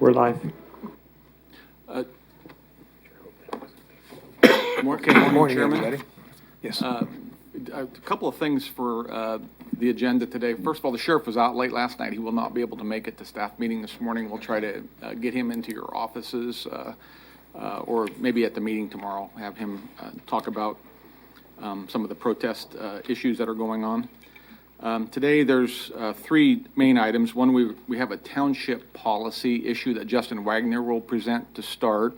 We're live. Morning, Chairman. everybody. Yes. A couple of things for the agenda today. First of all, the sheriff was out late last night. He will not be able to make it to staff meeting this morning. We'll try to get him into your offices or maybe at the meeting tomorrow, have him talk about some of the protest issues that are going on. Today, there's three main items. One, we have a township policy issue that Justin Wagoner will present to start.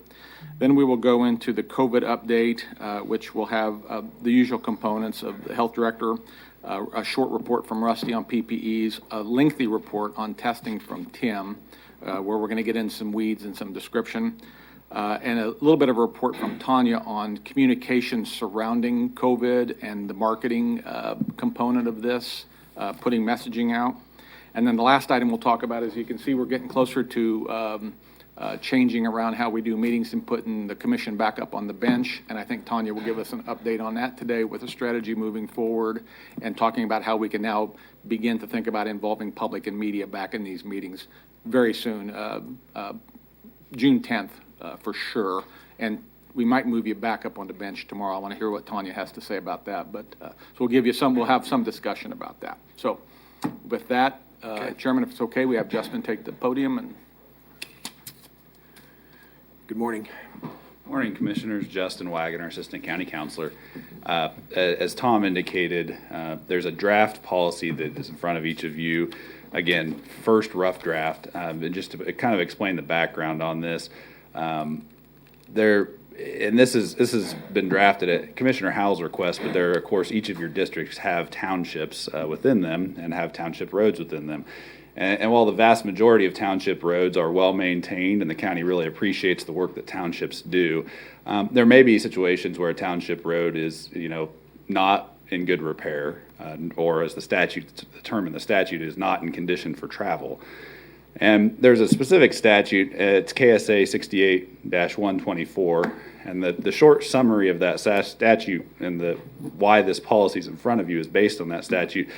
Then we will go into the COVID update, which will have the usual components of the health director, a short report from Rusty on PPEs, a lengthy report on testing from Tim, where we're going to get in some weeds and some description, and a little bit of a report from Tanya on communication surrounding COVID and the marketing component of this, putting messaging out. And then the last item we'll talk about, as you can see, we're getting closer to changing around how we do meetings and putting the commission back up on the bench. And I think Tanya will give us an update on that today with a strategy moving forward and talking about how we can now begin to think about involving public and media back in these meetings very soon, June 10th for sure. And we might move you back up on the bench tomorrow. I want to hear what Tanya has to say about that. But so we'll have some discussion about that. So with that, Chairman, if it's okay, we have Justin take the podium. And Good morning. Morning, Commissioners. Justin Wagoner, Assistant County Counselor. As Tom indicated, there's a draft policy that is in front of each of you. Again, first rough draft. And just to kind of explain the background on this, this has been drafted at Commissioner Howell's request, but there, of course, each of your districts have townships within them and have township roads within them. And while the vast majority of township roads are well maintained and the county really appreciates the work that townships do, there may be situations where a township road is, not in good repair, or as the term in the statute is not in condition for travel. And there's a specific statute, it's KSA 68-124, and the short summary of that statute and why this policy is in front of you is based on that statute,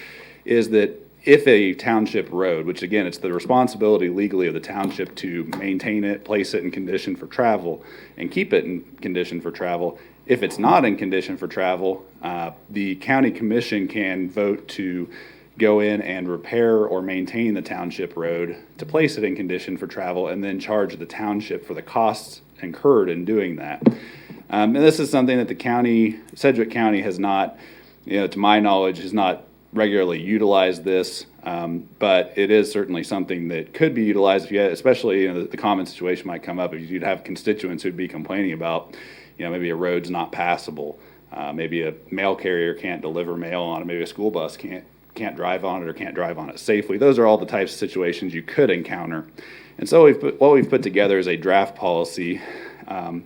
is that if a township road, which again, it's the responsibility legally of the township to maintain it, place it in condition for travel, and keep it in condition for travel, if it's not in condition for travel, the county commission can vote to go in and repair or maintain the township road to place it in condition for travel and then charge the township for the costs incurred in doing that. And this is something that the county, Sedgwick County, has not, to my knowledge, has not regularly utilized this, but it is certainly something that could be utilized if you had, especially the common situation might come up if you'd have constituents who'd be complaining about, maybe a road's not passable, maybe a mail carrier can't deliver mail on it, maybe a school bus can't drive on it or can't drive on it safely. Those are all the types of situations you could encounter. And so what we've put together is a draft policy, and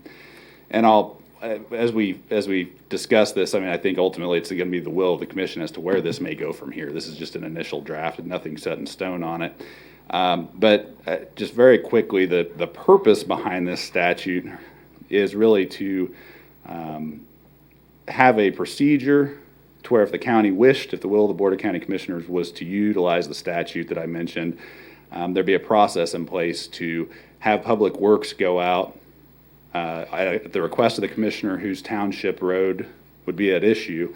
as we discuss this, I think ultimately it's going to be the will of the commission as to where this may go from here. This is just an initial draft and nothing set in stone on it. But just very quickly, the purpose behind this statute is really to have a procedure to where if the county wished, if the will of the Board of County Commissioners was to utilize the statute that I mentioned, there'd be a process in place to have Public Works go out at the request of the commissioner whose township road would be at issue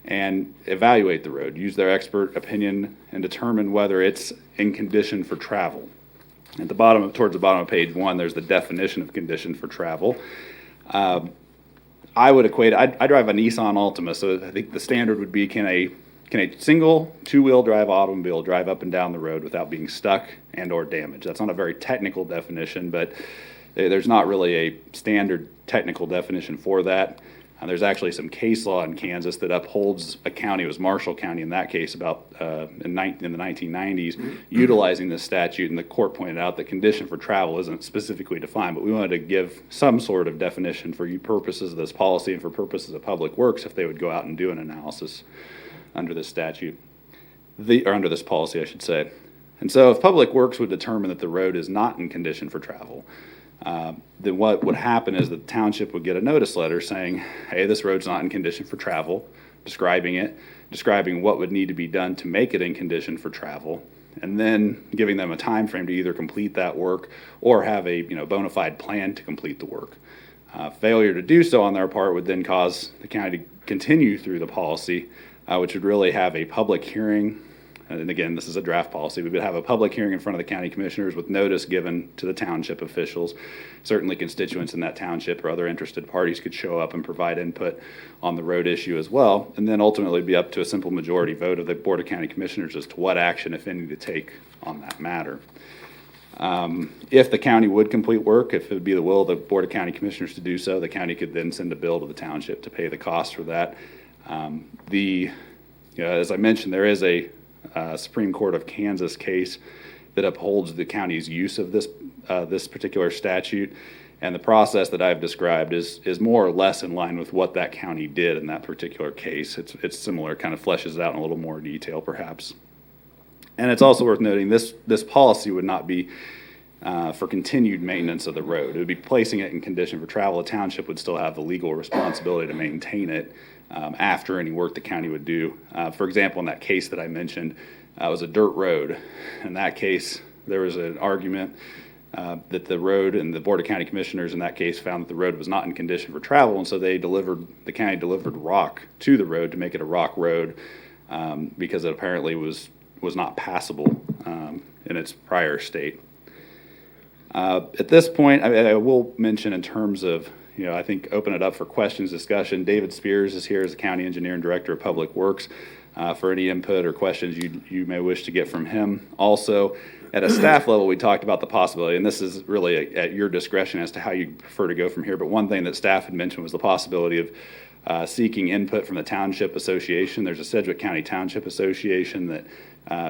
and evaluate the road, use their expert opinion, and determine whether it's in condition for travel. At the bottom, towards the bottom of page 1, there's the definition of condition for travel. I would equate, I drive a Nissan Altima, so I think the standard would be can a single two-wheel drive automobile drive up and down the road without being stuck and or damaged? That's not a very technical definition, but there's not really a standard technical definition for that. There's actually some case law in Kansas that upholds a county, it was Marshall County in that case, about in the 1990s, utilizing this statute, and the court pointed out that condition for travel isn't specifically defined, but we wanted to give some sort of definition for purposes of this policy and for purposes of Public Works if they would go out and do an analysis under this statute, or under this policy, I should say. And so if Public Works would determine that the road is not in condition for travel, then what would happen is the township would get a notice letter saying, hey, this road's not in condition for travel, describing what would need to be done to make it in condition for travel. and then giving them a time frame to either complete that work or have a bona fide plan to complete the work. Failure to do so on their part would then cause the county to continue through the policy, which would really have a public hearing. And again, this is a draft policy. We would have a public hearing in front of the county commissioners with notice given to the township officials. Certainly constituents in that township or other interested parties could show up and provide input on the road issue as well. And then ultimately be up to a simple majority vote of the Board of County Commissioners as to what action, if any, to take on that matter. If the county would complete work, if it would be the will of the Board of County Commissioners to do so, the county could then send a bill to the township to pay the cost for that. As I mentioned, there is a Supreme Court of Kansas case that upholds the county's use of this particular statute, and the process that I've described is more or less in line with what that county did in that particular case. It's similar, kind of fleshes it out in a little more detail, perhaps. And it's also worth noting this policy would not be for continued maintenance of the road. It would be placing it in condition for travel. The township would still have the legal responsibility to maintain it after any work the county would do. For example, in that case that I mentioned, it was a dirt road. In that case, there was an argument that the road and the Board of County Commissioners in that case found that the road was not in condition for travel, and so the county delivered rock to the road to make it a rock road because it apparently was not passable in its prior state. At this point, I will mention in terms of, I think open it up for questions, discussion. David Spears is here as the County Engineer and Director of Public Works for any input or questions you may wish to get from him. Also, at a staff level, we talked about the possibility, and this is really at your discretion as to how you prefer to go from here, but one thing that staff had mentioned was the possibility of seeking input from the Township Association. There's a Sedgwick County Township Association that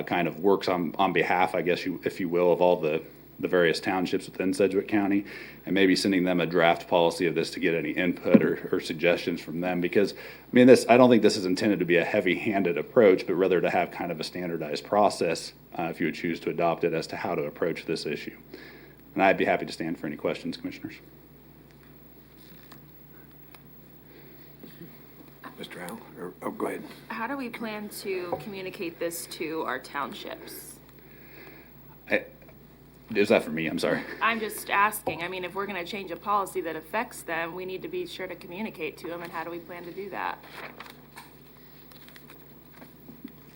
kind of works on behalf, I guess, if you will, of all the various townships within Sedgwick County, and maybe sending them a draft policy of this to get any input or suggestions from them. Because, I don't think this is intended to be a heavy-handed approach, but rather to have kind of a standardized process, if you would choose to adopt it, as to how to approach this issue. And I'd be happy to stand for any questions, Commissioners. Mr. Al, go ahead. How do we plan to communicate this to our townships? Is that for me? I'm sorry. I'm just asking. If we're going to change a policy that affects them, we need to be sure to communicate to them, and how do we plan to do that?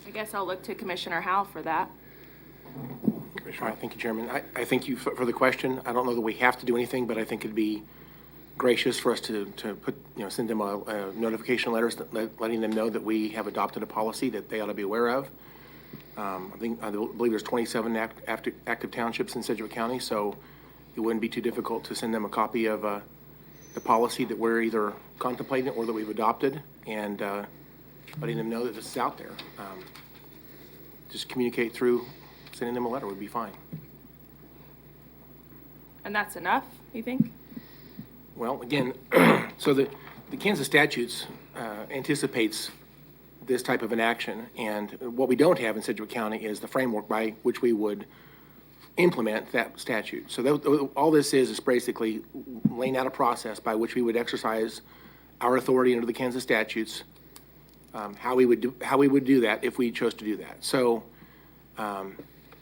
I guess I'll look to Commissioner Howell for that. Commissioner. All right, thank you, Chairman. I thank you for the question. I don't know that we have to do anything, but I think it'd be gracious for us to put, send them a notification letters letting them know that we have adopted a policy that they ought to be aware of. I believe there's 27 active townships in Sedgwick County, so it wouldn't be too difficult to send them a copy of the policy that we're either contemplating or that we've adopted, and letting them know that this is out there. Just communicate through sending them a letter would be fine. And that's enough, you think? Well, again, so the Kansas statutes anticipates this type of an action, and what we don't have in Sedgwick County is the framework by which we would implement that statute. So all this is basically laying out a process by which we would exercise our authority under the Kansas statutes, how we would do that if we chose to do that. So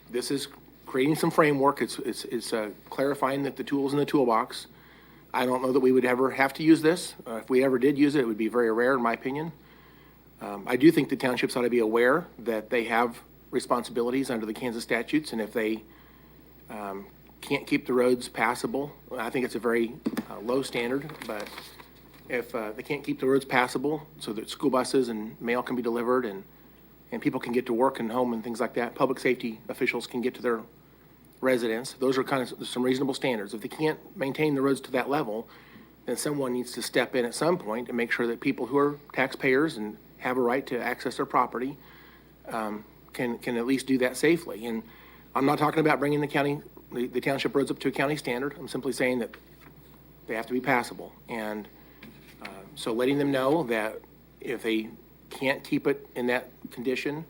this is creating some framework. It's clarifying that the tools in the toolbox. I don't know that we would ever have to use this. If we ever did use it, it would be very rare, in my opinion. I do think the townships ought to be aware that they have responsibilities under the Kansas statutes, and if they can't keep the roads passable, I think it's a very low standard, but if they can't keep the roads passable so that school buses and mail can be delivered and people can get to work and home and things like that, public safety officials can get to their residents, those are kind of some reasonable standards. If they can't maintain the roads to that level, then someone needs to step in at some point and make sure that people who are taxpayers and have a right to access their property can at least do that safely. And I'm not talking about bringing the township roads up to a county standard. I'm simply saying that they have to be passable. And so letting them know that if they can't keep it in that condition,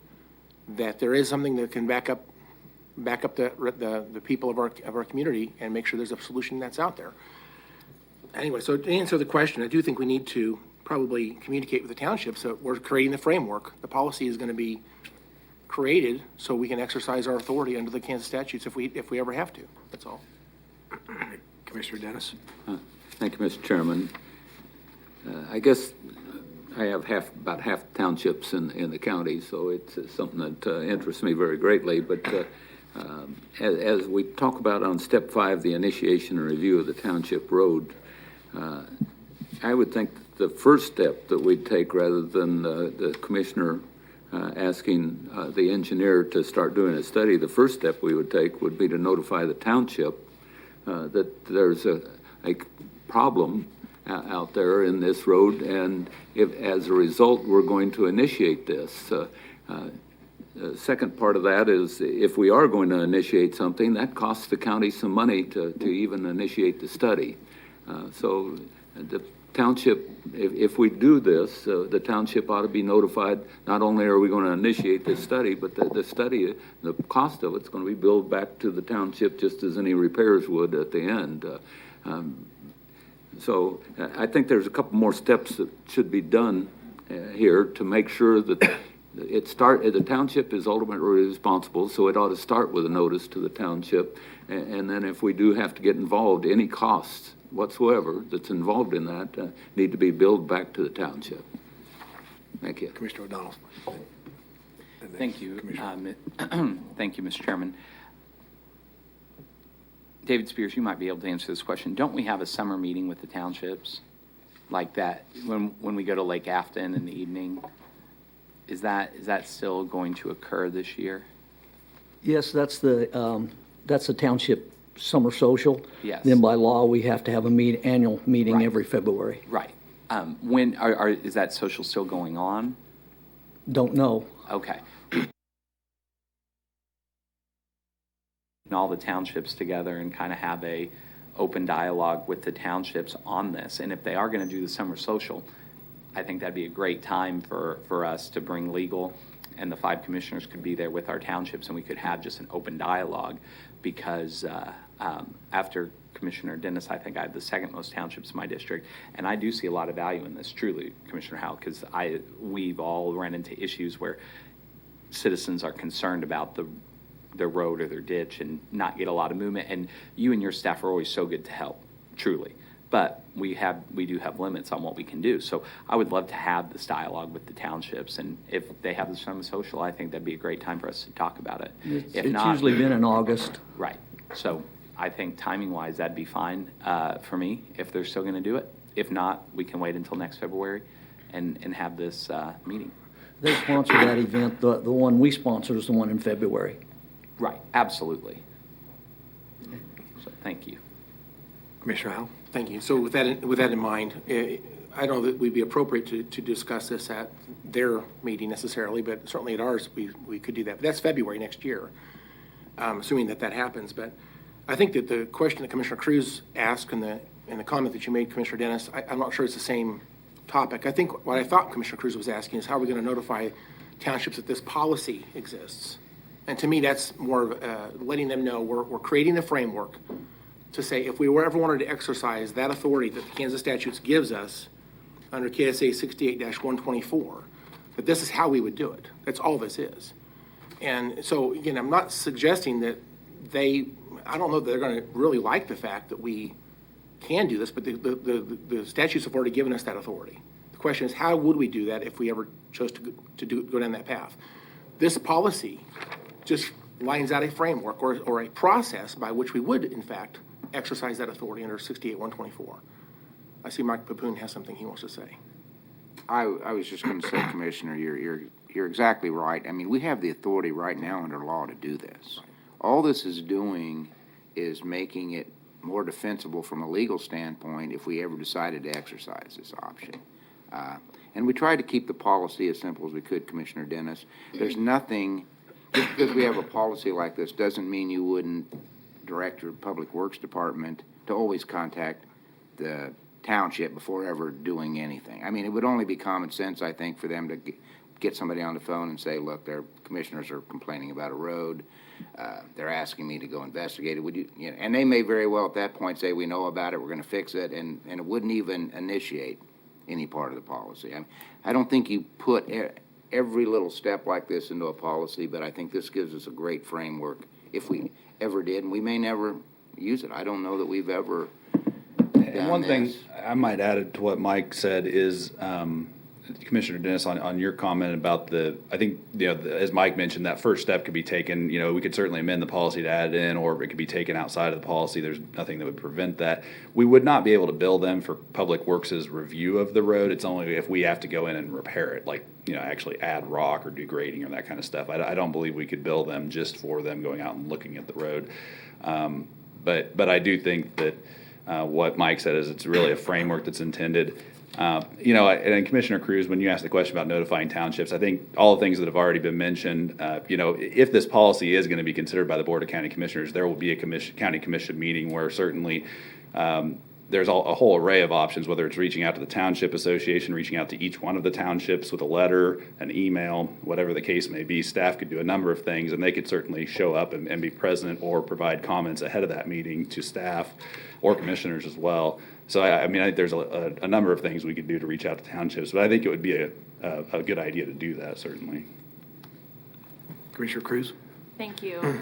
that there is something that can back up the people of our community and make sure there's a solution that's out there. Anyway, so to answer the question, I do think we need to probably communicate with the township, so we're creating the framework. The policy is going to be created so we can exercise our authority under the Kansas statutes if we ever have to. That's all. Commissioner Dennis? Thank you, Mr. Chairman. I guess I have about half townships in the county, so it's something that interests me very greatly. But as we talk about on step 5, the initiation and review of the township road, I would think the first step that we'd take, rather than the commissioner asking the engineer to start doing a study, the first step we would take would be to notify the township that there's a problem out there in this road, and if, as a result, we're going to initiate this. The second part of that is, if we are going to initiate something, that costs the county some money to even initiate the study. So the township, if we do this, the township ought to be notified. Not only are we going to initiate this study, but the study, the cost of it's going to be billed back to the township just as any repairs would at the end. So I think there's a couple more steps that should be done here to make sure that the township is ultimately responsible, so it ought to start with a notice to the township. And then if we do have to get involved, any costs whatsoever that's involved in that need to be billed back to the township. Thank you. Commissioner O'Donnell? Thank you. Commissioner. Thank you, Mr. Chairman. David Spears, you might be able to answer this question. Don't we have a summer meeting with the townships like that when we go to Lake Afton in the evening? Is that still going to occur this year? Yes, that's the township summer social. Yes. Then by law, we have to have a annual meeting Right. every February. Right. When is that social still going on? Don't know. Okay. And all the townships together and kind of have a open dialogue with the townships on this. And if they are going to do the summer social, I think that'd be a great time for us to bring legal, and the 5 commissioners could be there with our townships, and we could have just an open dialogue, because after Commissioner Dennis, I think I have the second most townships in my district, and I do see a lot of value in this, truly, Commissioner Howell, because we've all run into issues where citizens are concerned about their road or their ditch and not get a lot of movement, and you and your staff are always so good to help, truly. But we do have limits on what we can do. So I would love to have this dialogue with the townships, and if they have the summer social, I think that'd be a great time for us to talk about it. If It's not, usually been in August. right. So I think timing-wise, that'd be fine for me if they're still going to do it. If not, we can wait until next February and have this meeting. They sponsor that event. The one we sponsor is the one in February. Right. Absolutely. So thank you. Commissioner Howell? Thank you. So with that in mind, I don't know that we'd be appropriate to discuss this at their meeting necessarily, but certainly at ours, we could do that. But that's February next year, assuming that happens. But I think that the question that Commissioner Cruz asked and the comment that you made, Commissioner Dennis, I'm not sure it's the same topic. I think what I thought Commissioner Cruz was asking is how are we going to notify townships that this policy exists? And to me, that's more of letting them know we're creating the framework to say if we ever wanted to exercise that authority that the Kansas statutes gives us under KSA 68-124, that this is how we would do it. That's all this is. And so, again, I'm not suggesting that I don't know that they're going to really like the fact that we can do this, but the statutes have already given us that authority. The question is, how would we do that if we ever chose to go down that path? This policy just lines out a framework or a process by which we would, in fact, exercise that authority under 68-124. I see Mike Papoon has something he wants to say. I was just going to say, Commissioner, you're exactly right. I mean, we have the authority right now under law to do this. All this is doing is making it more defensible from a legal standpoint if we ever decided to exercise this option. And we tried to keep the policy as simple as we could, Commissioner Dennis. There's nothing, just because we have a policy like this doesn't mean you wouldn't direct your Public Works Department to always contact the township before ever doing anything. I mean, it would only be common sense, I think, for them to get somebody on the phone and say, look, their commissioners are complaining about a road. They're asking me to go investigate it. Would you know, and they may very well at that point say, we know about it, we're going to fix it, and it wouldn't even initiate any part of the policy. I don't think you put every little step like this into a policy, but I think this gives us a great framework if we ever did, and we may never use it. I don't know that we've ever And done one thing this. I might add to what Mike said is, Commissioner Dennis, on your comment about I think, as Mike mentioned, that first step could be taken, we could certainly amend the policy to add it in, or it could be taken outside of the policy. There's nothing that would prevent that. We would not be able to bill them for Public Works' review of the road. It's only if we have to go in and repair it, like, actually add rock or do grading or that kind of stuff. I don't believe we could bill them just for them going out and looking at the road. But I do think that what Mike said is it's really a framework that's intended. And Commissioner Cruz, when you asked the question about notifying townships, I think all the things that have already been mentioned, if this policy is going to be considered by the Board of County Commissioners, there will be a county commission meeting where certainly there's a whole array of options, whether it's reaching out to the Township Association, reaching out to each one of the townships with a letter, an email, whatever the case may be. Staff could do a number of things, and they could certainly show up and be present or provide comments ahead of that meeting to staff or commissioners as well. So, I think there's a number of things we could do to reach out to townships, but I think it would be a good idea to do that, certainly. Commissioner Cruz? Thank you.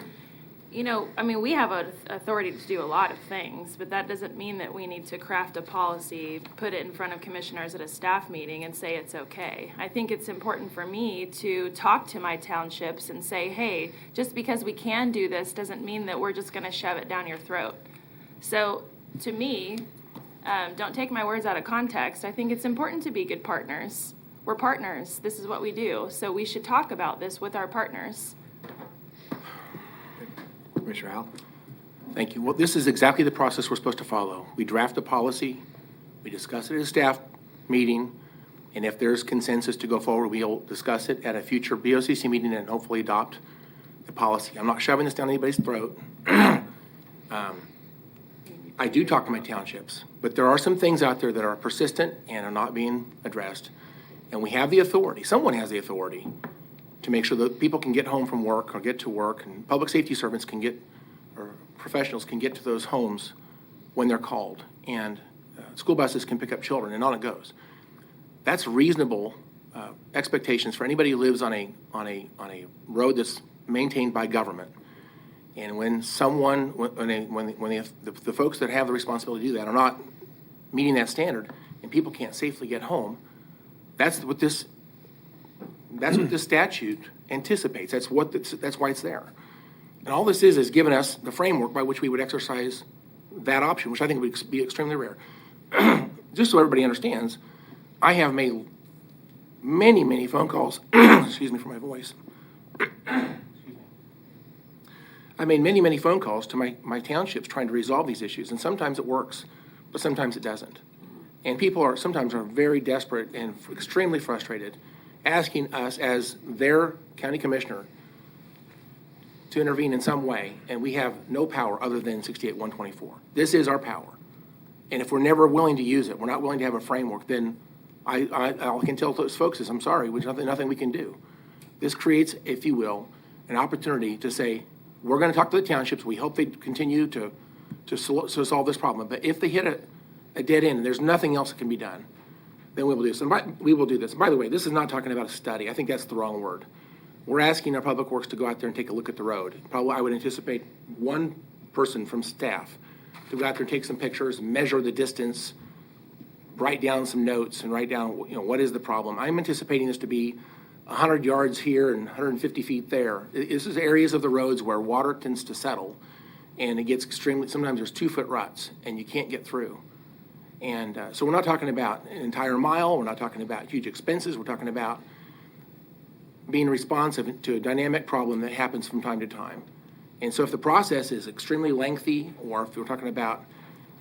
We have authority to do a lot of things, but that doesn't mean that we need to craft a policy, put it in front of commissioners at a staff meeting and say it's okay. I think it's important for me to talk to my townships and say, hey, just because we can do this doesn't mean that we're just going to shove it down your throat. So to me, don't take my words out of context. I think it's important to be good partners. We're partners. This is what we do. So we should talk about this with our partners. Commissioner Howell? Thank you. Well, this is exactly the process we're supposed to follow. We draft a policy, we discuss it at a staff meeting, and if there's consensus to go forward, we'll discuss it at a future BOCC meeting and hopefully adopt the policy. I'm not shoving this down anybody's throat. I do talk to my townships, but there are some things out there that are persistent and are not being addressed. And we have the authority, someone has the authority to make sure that people can get home from work or get to work, and public safety servants can get, or professionals can get to those homes when they're called. And school buses can pick up children, and on it goes. That's reasonable expectations for anybody who lives on a road that's maintained by government. And when the folks that have the responsibility to do that are not meeting that standard, and people can't safely get home, that's what this statute anticipates. That's why it's there. And all this is giving us the framework by which we would exercise that option, which I think would be extremely rare. Just so everybody understands, I have made many, many phone calls. Excuse me for my voice. I made many, many phone calls to my townships trying to resolve these issues, and sometimes it works, but sometimes it doesn't. And people sometimes are very desperate and extremely frustrated, asking us as their county commissioner to intervene in some way, and we have no power other than 68-124. This is our power. And if we're never willing to use it, we're not willing to have a framework, then I can tell those folks is, I'm sorry, there's nothing we can do. This creates, if you will, an opportunity to say, we're going to talk to the townships. We hope they continue to solve this problem. But if they hit a dead end and there's nothing else that can be done, then we will do this. And we will do this. And by the way, this is not talking about a study. I think that's the wrong word. We're asking our public works to go out there and take a look at the road. Probably I would anticipate one person from staff to go out there and take some pictures, measure the distance, write down some notes, and write down what is the problem. I'm anticipating this to be 100 yards here and 150 feet there. This is areas of the roads where water tends to settle, and it gets extremely, sometimes there's 2-foot ruts, and you can't get through. And so we're not talking about an entire mile, we're not talking about huge expenses, we're talking about being responsive to a dynamic problem that happens from time to time. And so if the process is extremely lengthy, or if we're talking about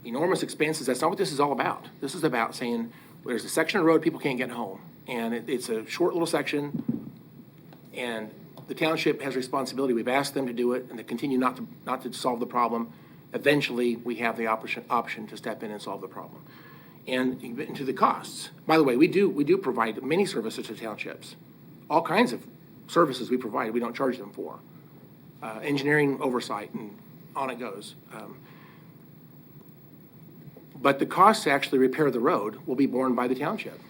enormous expenses, that's not what this is all about. This is about saying, well, there's a section of road people can't get home, and it's a short little section, and the township has responsibility. We've asked them to do it, and they continue not to solve the problem. Eventually, we have the option to step in and solve the problem. And into the costs. By the way, we do provide many services to townships. All kinds of services we provide, we don't charge them for. Engineering oversight, and on it goes. But the costs to actually repair the road will be borne by the township.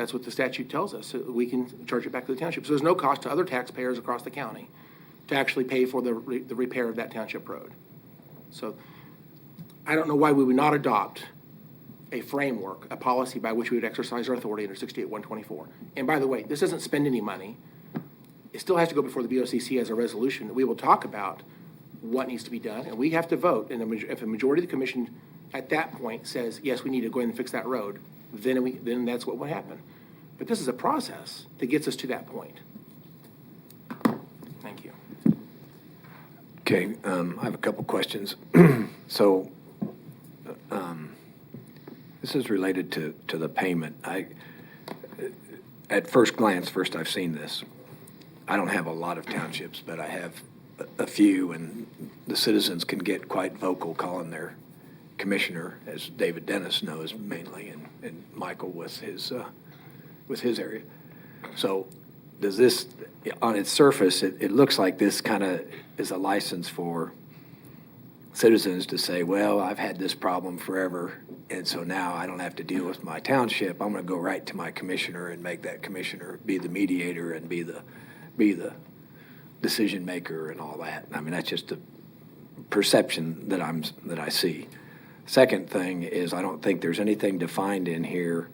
That's what the statute tells us. So we can charge it back to the township. So there's no cost to other taxpayers across the county to actually pay for the repair of that township road. So I don't know why we would not adopt a framework, a policy by which we would exercise our authority under 68-124. And by the way, this doesn't spend any money. It still has to go before the BOCC as a resolution that we will talk about what needs to be done, and we have to vote. And if a majority of the commission at that point says, yes, we need to go in and fix that road, then that's what will happen. But this is a process that gets us to that point. Thank you. Okay, I have a couple questions. So, this is related to the payment. At first glance, first I've seen this. I don't have a lot of townships, but I have a few, and the citizens can get quite vocal calling their commissioner, as David Dennis knows mainly, and Michael with his area. So does this, on its surface, it looks like this kind of is a license for citizens to say, well, I've had this problem forever, and so now I don't have to deal with my township. I'm going to go right to my commissioner and make that commissioner be the mediator and be the decision maker and all that. I mean, that's just a perception that I see. Second thing is, I don't think there's anything defined in here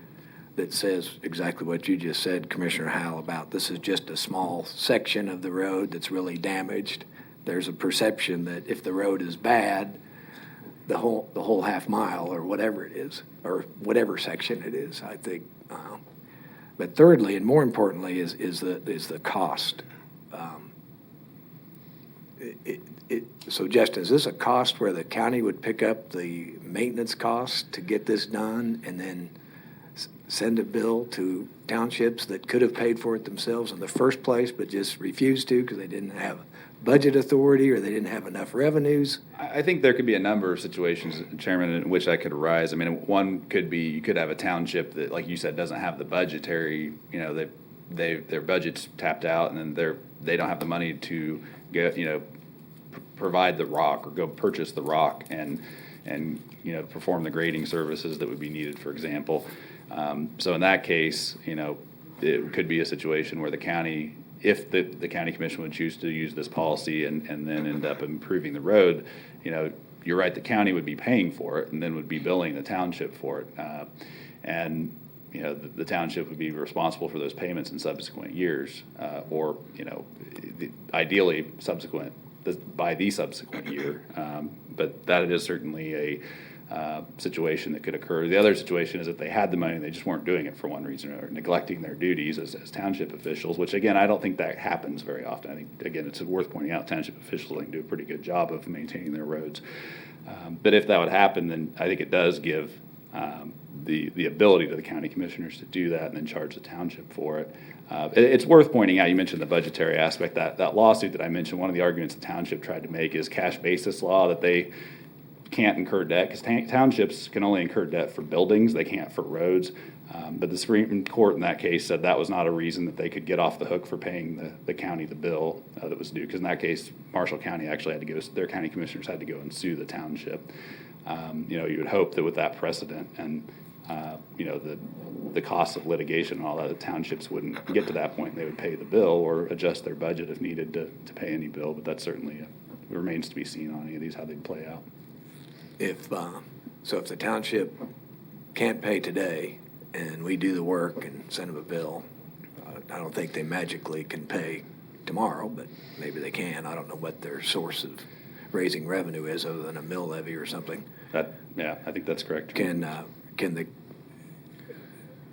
that says exactly what you just said, Commissioner Howell, about this is just a small section of the road that's really damaged. There's a perception that if the road is bad, the whole half mile or whatever it is, or whatever section it is, I think. But thirdly, and more importantly, is the cost. So Justin, is this a cost where the county would pick up the maintenance cost to get this done and then send a bill to townships that could have paid for it themselves in the first place but just refused to because they didn't have budget authority or they didn't have enough revenues? I think there could be a number of situations, Chairman, in which that could arise. I mean, one could be you could have a township that, like you said, doesn't have the budgetary, their budget's tapped out, and then they don't have the money to get, provide the rock or go purchase the rock and perform the grading services that would be needed, for example. So in that case, it could be a situation where the county, if the county commission would choose to use this policy and then end up improving the road, you're right, the county would be paying for it and then would be billing the township for it. And the township would be responsible for those payments in subsequent years, or ideally by the subsequent year. But that is certainly a situation that could occur. The other situation is if they had the money and they just weren't doing it for one reason or neglecting their duties as township officials, which again, I don't think that happens very often. I think, again, it's worth pointing out township officials can do a pretty good job of maintaining their roads. But if that would happen, then I think it does give the ability to the county commissioners to do that and then charge the township for it. It's worth pointing out, you mentioned the budgetary aspect, that lawsuit that I mentioned, one of the arguments the township tried to make is cash basis law, that they can't incur debt, because townships can only incur debt for buildings, they can't for roads. But the Supreme Court in that case said that was not a reason that they could get off the hook for paying the county the bill that was due, because in that case, Marshall County actually had to go, their county commissioners had to go and sue the township. You would hope that with that precedent and the cost of litigation and all that, the townships wouldn't get to that point. They would pay the bill or adjust their budget if needed to pay any bill, but that certainly remains to be seen on any of these, how they'd play out. If the township can't pay today and we do the work and send them a bill, I don't think they magically can pay tomorrow, but maybe they can. I don't know what their source of raising revenue is other than a mill levy or something. I think that's correct.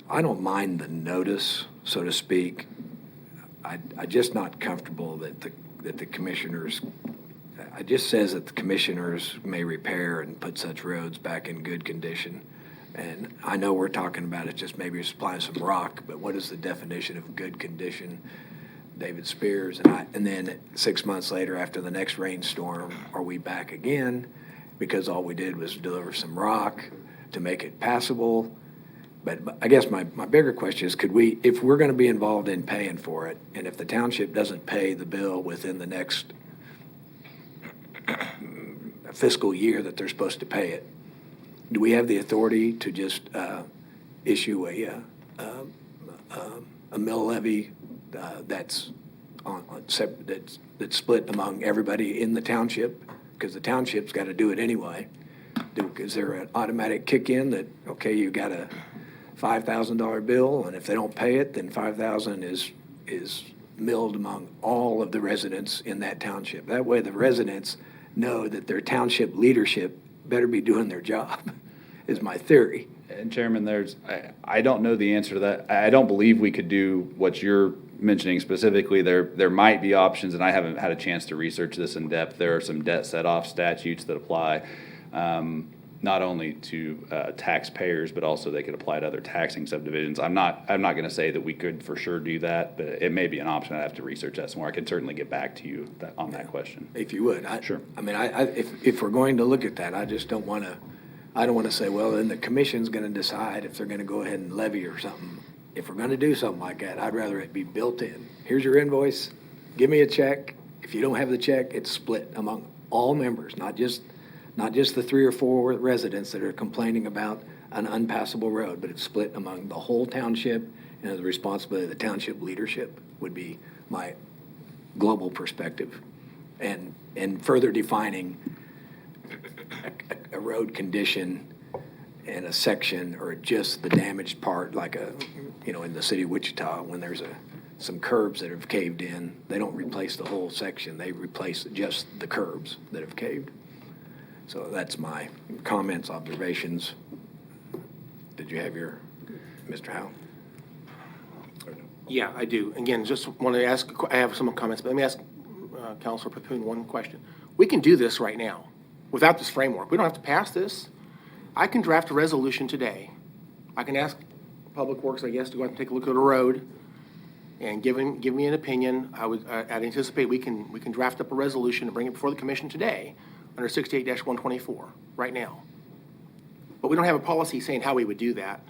I don't mind the notice, so to speak. I'm just not comfortable that the commissioners, it just says that the commissioners may repair and put such roads back in good condition. And I know we're talking about it just maybe supplying some rock, but what is the definition of good condition? David Spears and then 6 months later, after the next rainstorm, are we back again? Because all we did was deliver some rock to make it passable. But I guess my bigger question is, if we're going to be involved in paying for it, and if the township doesn't pay the bill within the next fiscal year that they're supposed to pay it, do we have the authority to just issue a mill levy that's that's split among everybody in the township, because the township's got to do it anyway. Is there an automatic kick-in that, okay, you got a $5,000 bill, and if they don't pay it, then $5,000 is milled among all of the residents in that township. That way the residents know that their township leadership better be doing their job, is my theory. And Chairman, I don't know the answer to that. I don't believe we could do what you're mentioning specifically. There might be options, and I haven't had a chance to research this in depth. There are some debt set-off statutes that apply, not only to taxpayers, but also they could apply to other taxing subdivisions. I'm not going to say that we could for sure do that, but it may be an option. I'd have to research that some more. I can certainly get back to you on that question. If you would. Sure. I mean, if we're going to look at that, I just don't want to, I don't want to say, well, then the commission's going to decide if they're going to go ahead and levy or something. If we're going to do something like that, I'd rather it be built in. Here's your invoice, give me a check. If you don't have the check, it's split among all members, not just the 3 or 4 residents that are complaining about an unpassable road, but it's split among the whole township, and the responsibility of the township leadership would be my global perspective. And further defining a road condition and a section, or just the damaged part, like in the city of Wichita, when there's some curbs that have caved in, they don't replace the whole section, they replace just the curbs that have caved. So that's my comments, observations. Did you have your, Mr. Howe? Yeah, I do. Again, just want to ask, I have some comments, but let me ask Councilor Papoon one question. We can do this right now without this framework. We don't have to pass this. I can draft a resolution today. I can ask Public Works, I guess, to go out and take a look at a road and give me an opinion. I'd anticipate we can draft up a resolution and bring it before the commission today under 68-124 right now. But we don't have a policy saying how we would do that.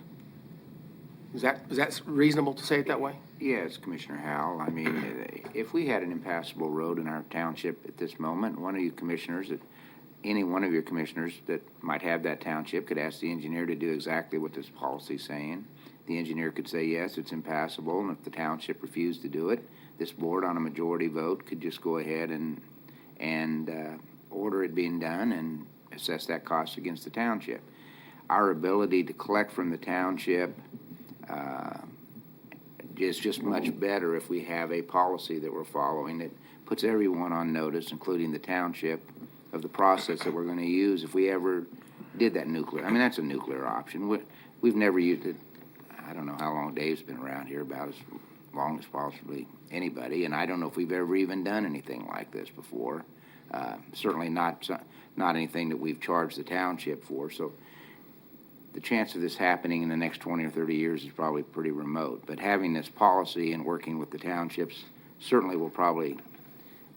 Is that reasonable to say it that way? Yes, Commissioner Howell. I mean, if we had an impassable road in our township at this moment, any one of your commissioners that might have that township could ask the engineer to do exactly what this policy is saying. The engineer could say, yes, it's impassable, and if the township refused to do it, this board on a majority vote could just go ahead and order it being done and assess that cost against the township. Our ability to collect from the township is just much better if we have a policy that we're following that puts everyone on notice, including the township, of the process that we're going to use if we ever did that nuclear. I mean, that's a nuclear option. We've never used it. I don't know how long Dave's been around here, about as long as possibly anybody, and I don't know if we've ever even done anything like this before. Certainly not anything that we've charged the township for. So the chance of this happening in the next 20 or 30 years is probably pretty remote. But having this policy and working with the townships certainly will probably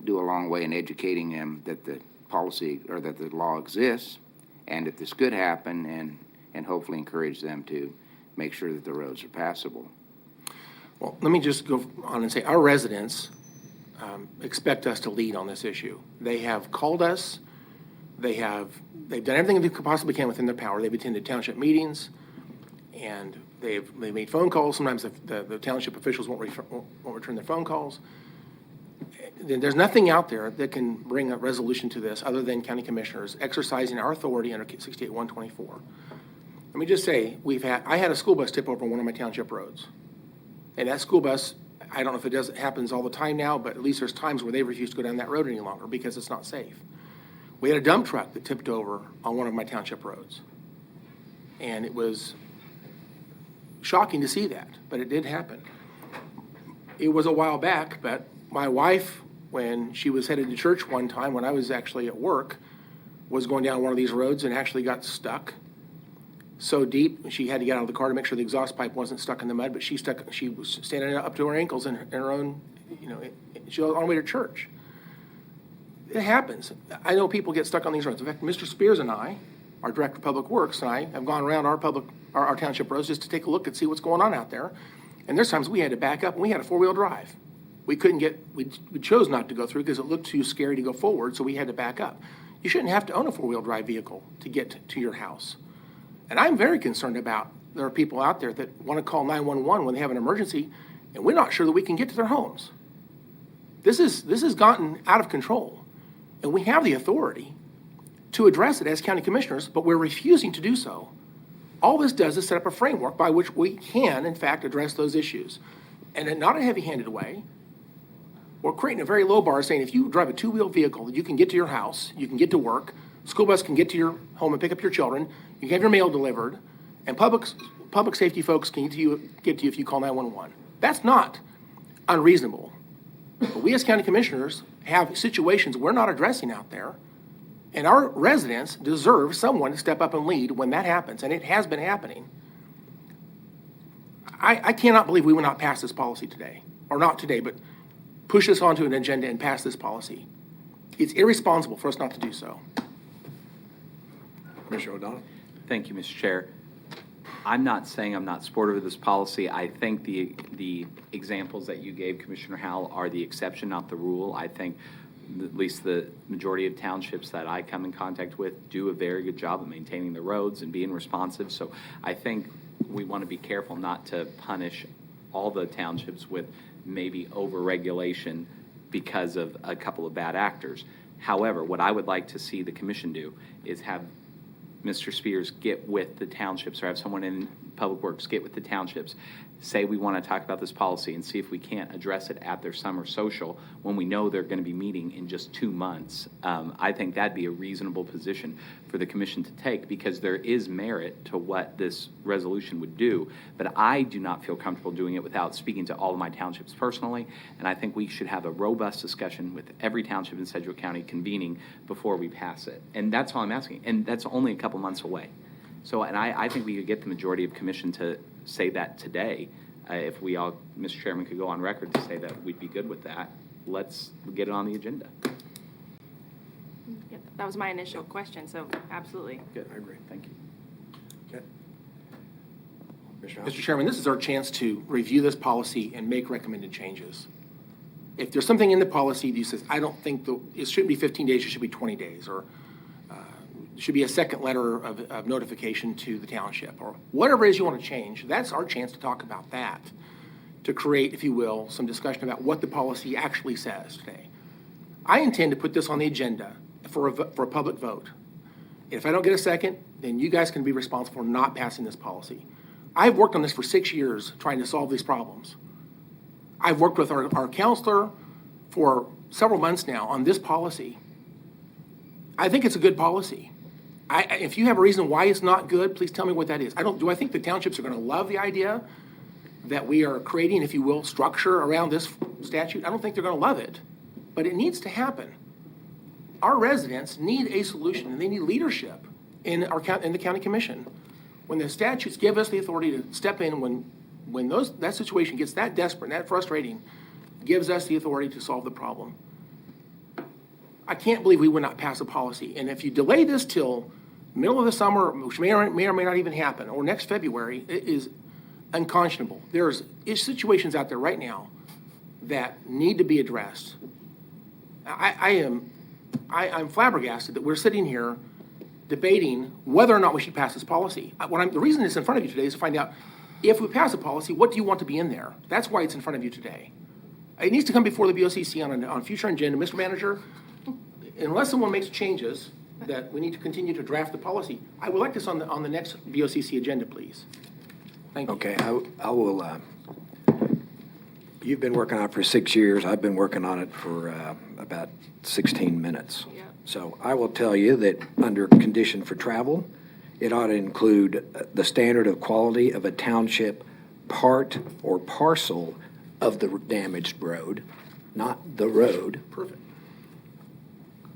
do a long way in educating them that the policy or that the law exists, and that this could happen, and hopefully encourage them to make sure that the roads are passable. Well, let me just go on and say our residents expect us to lead on this issue. They have called us. They've done everything they possibly can within their power. They've attended township meetings, and they've made phone calls. Sometimes the township officials won't return their phone calls. There's nothing out there that can bring a resolution to this other than county commissioners exercising our authority under 68-124. Let me just say, I had a school bus tip over one of my township roads. And that school bus, I don't know if it happens all the time now, but at least there's times where they refuse to go down that road any longer because it's not safe. We had a dump truck that tipped over on one of my township roads. And it was shocking to see that, but it did happen. It was a while back, but my wife, when she was headed to church one time when I was actually at work, was going down one of these roads and actually got stuck so deep she had to get out of the car to make sure the exhaust pipe wasn't stuck in the mud, but she was standing up to her ankles in her own, she was on her way to church. It happens. I know people get stuck on these roads. In fact, Mr. Spears and I, our Director of Public Works, and I have gone around our township roads just to take a look and see what's going on out there. And there's times we had to back up and we had a 4-wheel drive. We chose not to go through because it looked too scary to go forward, so we had to back up. You shouldn't have to own a 4-wheel drive vehicle to get to your house. And I'm very concerned about there are people out there that want to call 911 when they have an emergency, and we're not sure that we can get to their homes. This has gotten out of control, and we have the authority to address it as county commissioners, but we're refusing to do so. All this does is set up a framework by which we can, in fact, address those issues. And in not a heavy-handed way. We're creating a very low bar saying if you drive a two-wheel vehicle, you can get to your house, you can get to work, school bus can get to your home and pick up your children, you can have your mail delivered, and public safety folks can get to you if you call 911. That's not unreasonable. But we as county commissioners have situations we're not addressing out there, and our residents deserve someone to step up and lead when that happens, and it has been happening. I cannot believe we will not pass this policy today, or not today, but push this onto an agenda and pass this policy. It's irresponsible for us not to do so. Commissioner O'Donnell? Thank you, Mr. Chair. I'm not saying I'm not supportive of this policy. I think the examples that you gave, Commissioner Howell, are the exception, not the rule. I think at least the majority of townships that I come in contact with do a very good job of maintaining the roads and being responsive. So I think we want to be careful not to punish all the townships with maybe over-regulation because of a couple of bad actors. However, what I would like to see the commission do is have Mr. Spears get with the townships, or have someone in Public Works get with the townships, say we want to talk about this policy and see if we can't address it at their summer social when we know they're going to be meeting in just 2 months. I think that'd be a reasonable position for the commission to take, because there is merit to what this resolution would do. But I do not feel comfortable doing it without speaking to all of my townships personally, and I think we should have a robust discussion with every township in Sedgwick County convening before we pass it. And that's all I'm asking, and that's only a couple months away. So, and I think we could get the majority of commission to say that today. If we all, Mr. Chairman, could go on record to say that we'd be good with that, let's get it on the agenda. Yeah, that was my initial question, so absolutely. Good, I agree. Thank you. Okay. Commissioner Howell? Mr. Chairman, this is our chance to review this policy and make recommended changes. If there's something in the policy that says, I don't think it shouldn't be 15 days, it should be 20 days, or should be a second letter of notification to the township, or whatever it is you want to change, that's our chance to talk about that, to create, if you will, some discussion about what the policy actually says today. I intend to put this on the agenda for a public vote. If I don't get a second, then you guys can be responsible for not passing this policy. I've worked on this for 6 years trying to solve these problems. I've worked with our counselor for several months now on this policy. I think it's a good policy. If you have a reason why it's not good, please tell me what that is. Do I think the townships are going to love the idea that we are creating, if you will, structure around this statute? I don't think they're going to love it, but it needs to happen. Our residents need a solution, and they need leadership in the county commission. When the statutes give us the authority to step in when that situation gets that desperate and that frustrating, gives us the authority to solve the problem. I can't believe we would not pass a policy. And if you delay this till middle of the summer, which may or may not even happen, or next February, it is unconscionable. There's situations out there right now that need to be addressed. I'm flabbergasted that we're sitting here debating whether or not we should pass this policy. The reason it's in front of you today is to find out, if we pass a policy, what do you want to be in there? That's why it's in front of you today. It needs to come before the BOCC on a future agenda. Mr. Manager, unless someone makes changes that we need to continue to draft the policy, I would like this on the next BOCC agenda, please. Thank you. Okay, I will, you've been working on it for 6 years. I've been working on it for about 16 minutes. Yeah. So I will tell you that under condition for travel, it ought to include the standard of quality of a township part or parcel of the damaged road, not the road. Perfect.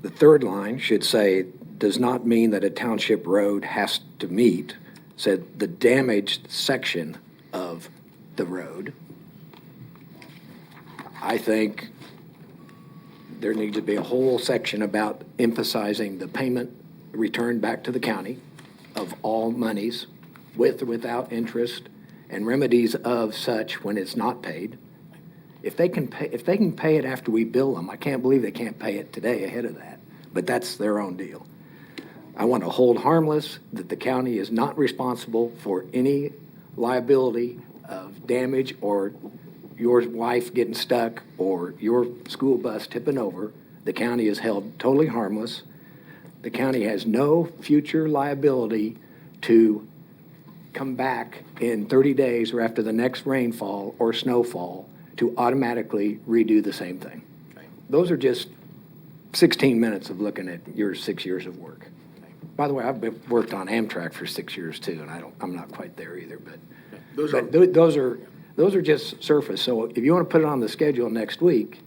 The third line should say, does not mean that a township road has to meet, said the damaged section of the road. I think there needs to be a whole section about emphasizing the payment returned back to the county of all monies, with or without interest, and remedies of such when it's not paid. If they can pay it after we bill them, I can't believe they can't pay it today ahead of that. But that's their own deal. I want to hold harmless that the county is not responsible for any liability of damage or your wife getting stuck or your school bus tipping over, the county is held totally harmless. The county has no future liability to come back in 30 days or after the next rainfall or snowfall to automatically redo the same thing. Those are just 16 minutes of looking at your 6 years of work. By the way, worked on Amtrak for 6 years too, and I'm not quite there either, but those are just surface. So if you want to put it on the schedule next week,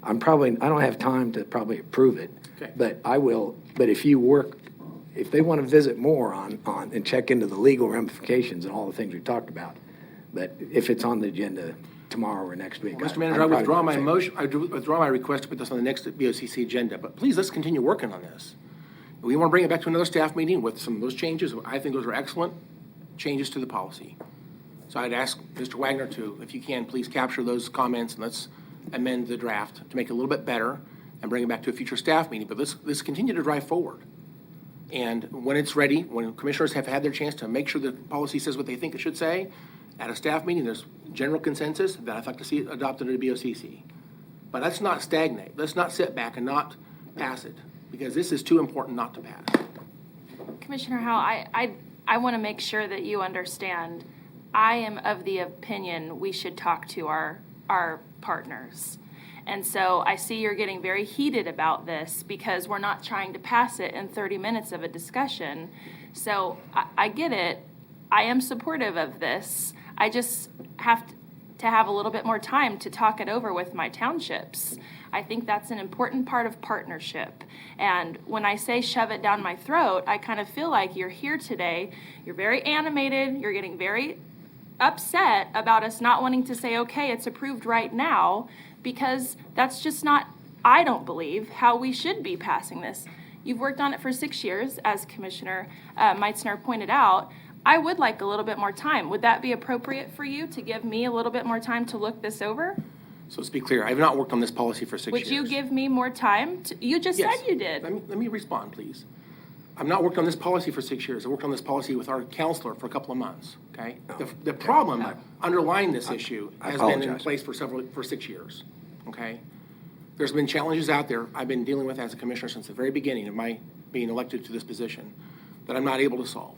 I don't have time to probably approve it, but I will. But if they want to visit more on and check into the legal ramifications and all the things we talked about, but if it's on the agenda tomorrow or next week. Mr. Manager, I withdraw my motion, I withdraw my request to put this on the next BOCC agenda, but please, let's continue working on this. We want to bring it back to another staff meeting with some of those changes. I think those are excellent changes to the policy. So I'd ask Mr. Wagoner to, if you can, please capture those comments and let's amend the draft to make it a little bit better and bring it back to a future staff meeting. But let's continue to drive forward. And when it's ready, when commissioners have had their chance to make sure the policy says what they think it should say, at a staff meeting, there's general consensus that I'd like to see it adopted at a BOCC. But let's not stagnate. Let's not sit back and not pass it, because this is too important not to pass. Commissioner Howell, I want to make sure that you understand, I am of the opinion we should talk to our partners. And so I see you're getting very heated about this because we're not trying to pass it in 30 minutes of a discussion. So I get it. I am supportive of this. I just have to have a little bit more time to talk it over with my townships. I think that's an important part of partnership. And when I say shove it down my throat, I kind of feel like you're here today. You're very animated. You're getting very upset about us not wanting to say, okay, it's approved right now, because that's just not, I don't believe, how we should be passing this. You've worked on it for 6 years, as Commissioner Meitzner pointed out. I would like a little bit more time. Would that be appropriate for you to give me a little bit more time to look this over? So let's be clear, I have not worked on this policy for 6 years. Would you give me more time? You just Yes. said you did. Let me respond, please. I've not worked on this policy for 6 years. I worked on this policy with our counselor for a couple of months, okay? The problem underlying this issue has been in apologize. place for 6 years, okay? There's been challenges out there I've been dealing with as a commissioner since the very beginning of my being elected to this position that I'm not able to solve.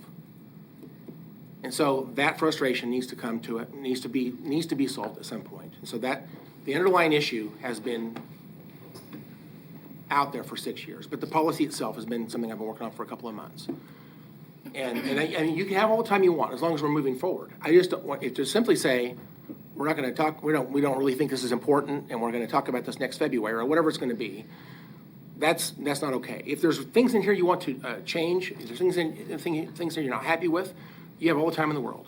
And so that frustration needs to come to it, needs to be solved at some point. And so that, the underlying issue has been out there for 6 years, but the policy itself has been something I've been working on for a couple of months. And you can have all the time you want, as long as we're moving forward. I just don't want, if to simply say, we're not gonna talk, we don't really think this is important, and we're gonna talk about this next February, or whatever it's gonna be, that's not okay. If there's things in here you want to change, if there's things that you're not happy with, you have all the time in the world,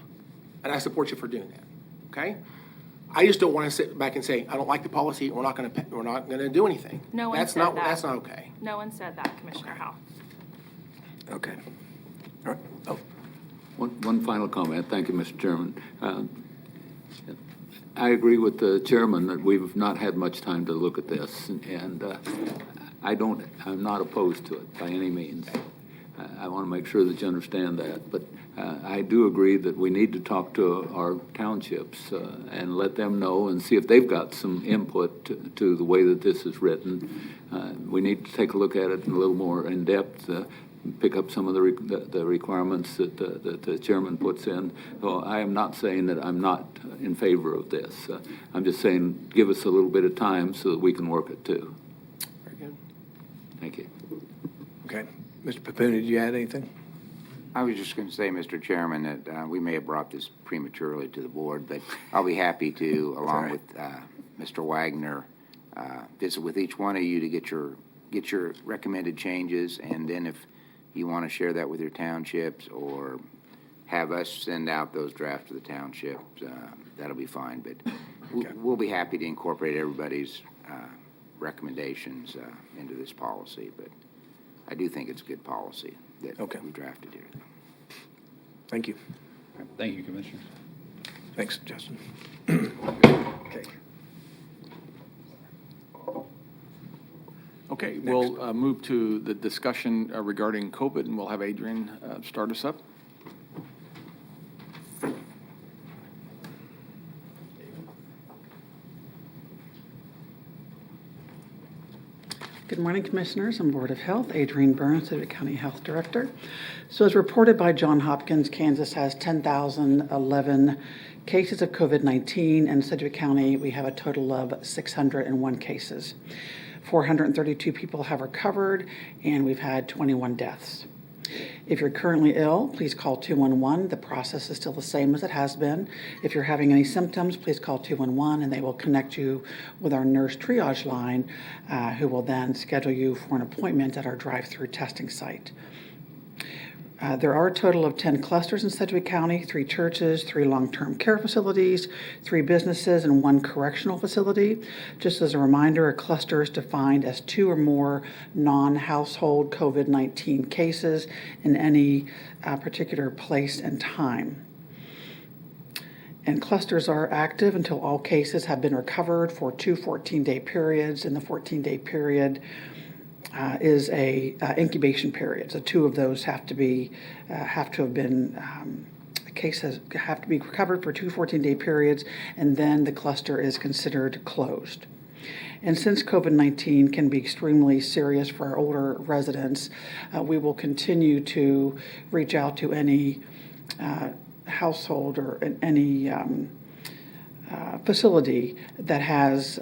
and I support you for doing that, okay? I just don't want to sit back and say, I don't like the policy, we're not gonna do anything. No one That's said not that. That's not okay. No one said that, Commissioner Howell. Okay. All right. Oh, One final comment. Thank you, Mr. Chairman. I agree with the chairman that we've not had much time to look at this, and I'm not opposed to it by any means. I want to make sure that you understand that, but I do agree that we need to talk to our townships and let them know and see if they've got some input to the way that this is written. We need to take a look at it in a little more in depth, pick up some of the requirements that the chairman puts in. So I am not saying that I'm not in favor of this. I'm just saying give us a little bit of time so that we can work it too. Very good. Thank you. okay. Mr. Papuna, did you add anything? I was just going to say, Mr. Chairman, that we may have brought this prematurely to the board, but I'll be happy to, along with Mr. Wagner, visit with each one of you to get your recommended changes, and then if you want to share that with your townships or have us send out those drafts to the townships, that'll be fine. But we'll be happy to incorporate everybody's recommendations into this policy. But I do think it's a good policy that we drafted here. Thank you. Thank you, Commissioners. Thanks, Justin. Okay. Okay, we'll move to the discussion regarding COVID, and we'll have Adrian start us up. Good morning, Commissioners and Board of Health. Adrienne Burns, Sedgwick County Health Director. So as reported by Johns Hopkins, Kansas has 10,011 cases of COVID-19. In Sedgwick County, we have a total of 601 cases. 432 people have recovered, and we've had 21 deaths. If you're currently ill, please call 211. The process is still the same as it has been. If you're having any symptoms, please call 211 and they will connect you with our nurse triage line, who will then schedule you for an appointment at our drive-through testing site. There are a total of 10 clusters in Sedgwick County, 3 churches, 3 long-term care facilities, 3 businesses, and 1 correctional facility. Just as a reminder, a cluster is defined as 2 or more non-household COVID-19 cases in any particular place and time. And clusters are active until all cases have been recovered for 2 14-day periods. In the 14-day period, is a incubation period. So 2 of those have to have been cases have to be recovered for 2 14-day periods, and then the cluster is considered closed. And since COVID-19 can be extremely serious for our older residents, we will continue to reach out to any household or any facility that has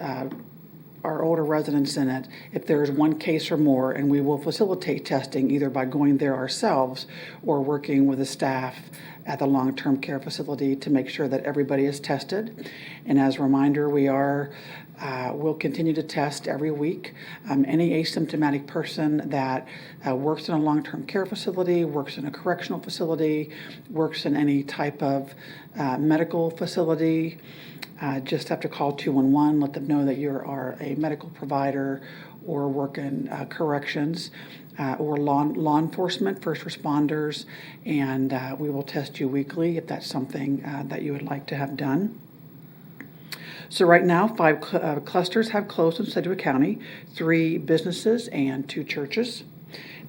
our older residents in it if there is 1 case or more, and we will facilitate testing either by going there ourselves or working with the staff at the long-term care facility to make sure that everybody is tested. And as a reminder, we'll continue to test every week. Any asymptomatic person that works in a long-term care facility, works in a correctional facility, works in any type of medical facility, just have to call 211, let them know that you are a medical provider or work in corrections or law enforcement, first responders, and we will test you weekly if that's something that you would like to have done. So right now, 5 clusters have closed in Sedgwick County, 3 businesses and 2 churches.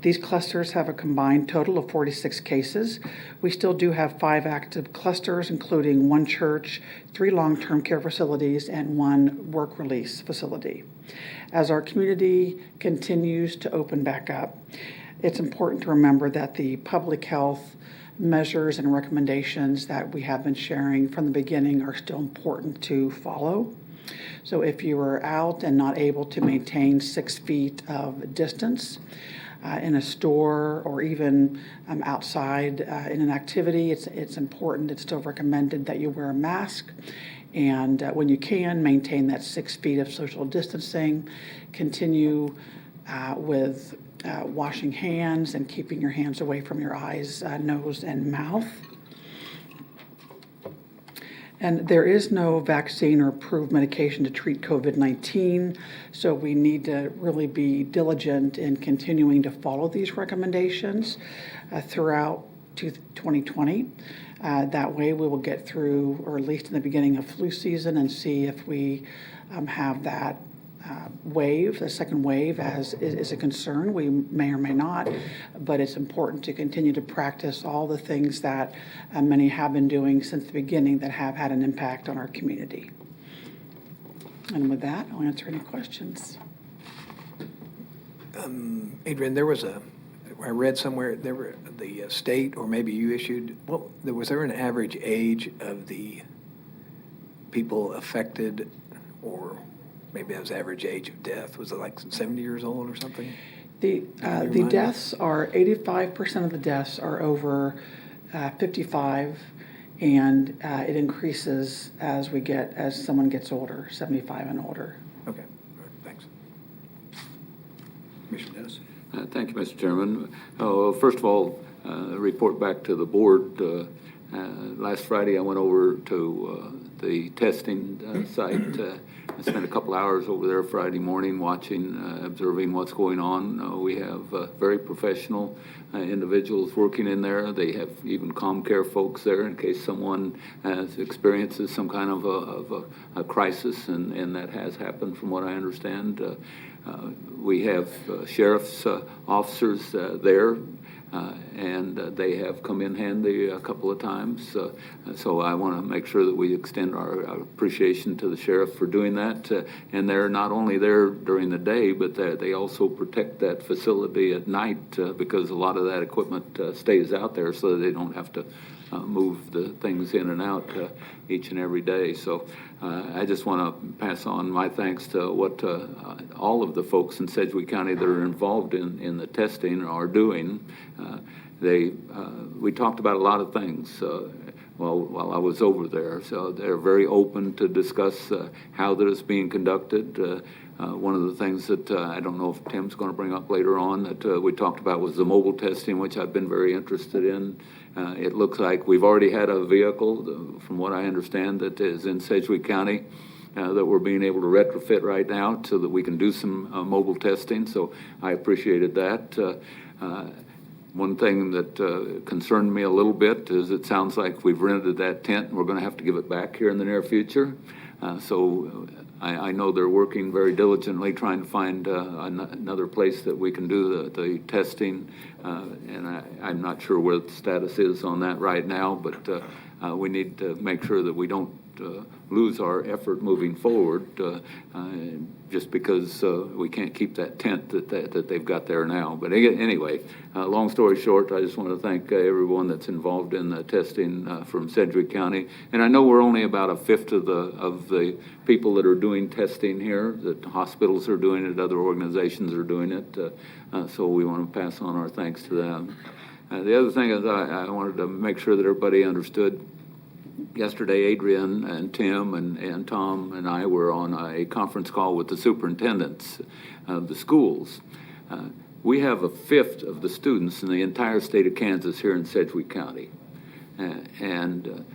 These clusters have a combined total of 46 cases. We still do have 5 active clusters, including 1 church, 3 long-term care facilities, and 1 work release facility. As our community continues to open back up, it's important to remember that the public health measures and recommendations that we have been sharing from the beginning are still important to follow. So if you are out and not able to maintain 6 feet of distance, in a store or even outside in an activity, it's important, it's still recommended that you wear a mask. And when you can, maintain that 6 feet of social distancing. Continue with washing hands and keeping your hands away from your eyes, nose, and mouth. And there is no vaccine or approved medication to treat COVID-19, so we need to really be diligent in continuing to follow these recommendations throughout 2020. That way we will get through, or at least in the beginning of flu season, and see if we have that wave, the second wave, as is a concern. We may or may not, but it's important to continue to practice all the things that many have been doing since the beginning that have had an impact on our community. And with that, I'll answer any questions. Adrian, I read somewhere, the state, or maybe you issued, was there an average age of the people affected, or maybe that was average age of death? Was it like 70 years old or something? The deaths are, 85% of the deaths are over 55, and it increases as someone gets older, 75 and older. Okay, all right, thanks. Commissioner Dennis? Thank you, Mr. Chairman. First of all, report back to the board. Last Friday, I went over to the testing site. I spent a couple hours over there Friday morning watching, observing what's going on. We have very professional individuals working in there. They have even comm care folks there in case someone experiences some kind of a crisis, and that has happened from what I understand. We have sheriff's officers there and they have come in handy a couple of times. So I want to make sure that we extend our appreciation to the sheriff for doing that. And they're not only there during the day, but they also protect that facility at night because a lot of that equipment stays out there so that they don't have to move the things in and out each and every day. So I just want to pass on my thanks to what all of the folks in Sedgwick County that are involved in the testing are doing. We talked about a lot of things while I was over there. So they're very open to discuss how that is being conducted. One of the things that I don't know if Tim's going to bring up later on that we talked about was the mobile testing, which I've been very interested in. It looks like we've already had a vehicle, from what I understand, that is in Sedgwick County that we're being able to retrofit right now so that we can do some mobile testing. So I appreciated that. One thing that concerned me a little bit is it sounds like we've rented that tent and we're going to have to give it back here in the near future. So I know they're working very diligently trying to find another place that we can do the testing. And I'm not sure where the status is on that right now, but we need to make sure that we don't lose our effort moving forward just because we can't keep that tent that they've got there now. But anyway, long story short, I just want to thank everyone that's involved in the testing from Sedgwick County. And I know we're only about a fifth of the people that are doing testing here, that hospitals are doing it, other organizations are doing it. So we want to pass on our thanks to them. The other thing is I wanted to make sure that everybody understood. Yesterday, Adrian and Tim and Tom and I were on a conference call with the superintendents of the schools. We have a fifth of the students in the entire state of Kansas here in Sedgwick County. And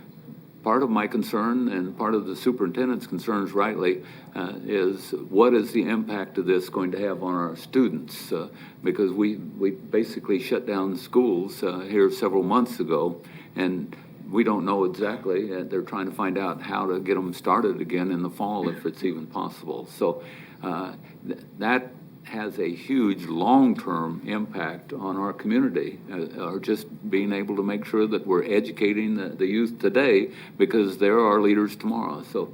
part of my concern and part of the superintendent's concerns rightly is what is the impact of this going to have on our students? Because we basically shut down schools here several months ago, and we don't know exactly. They're trying to find out how to get them started again in the fall if it's even possible. So that has a huge long-term impact on our community, or just being able to make sure that we're educating the youth today because they're our leaders tomorrow. So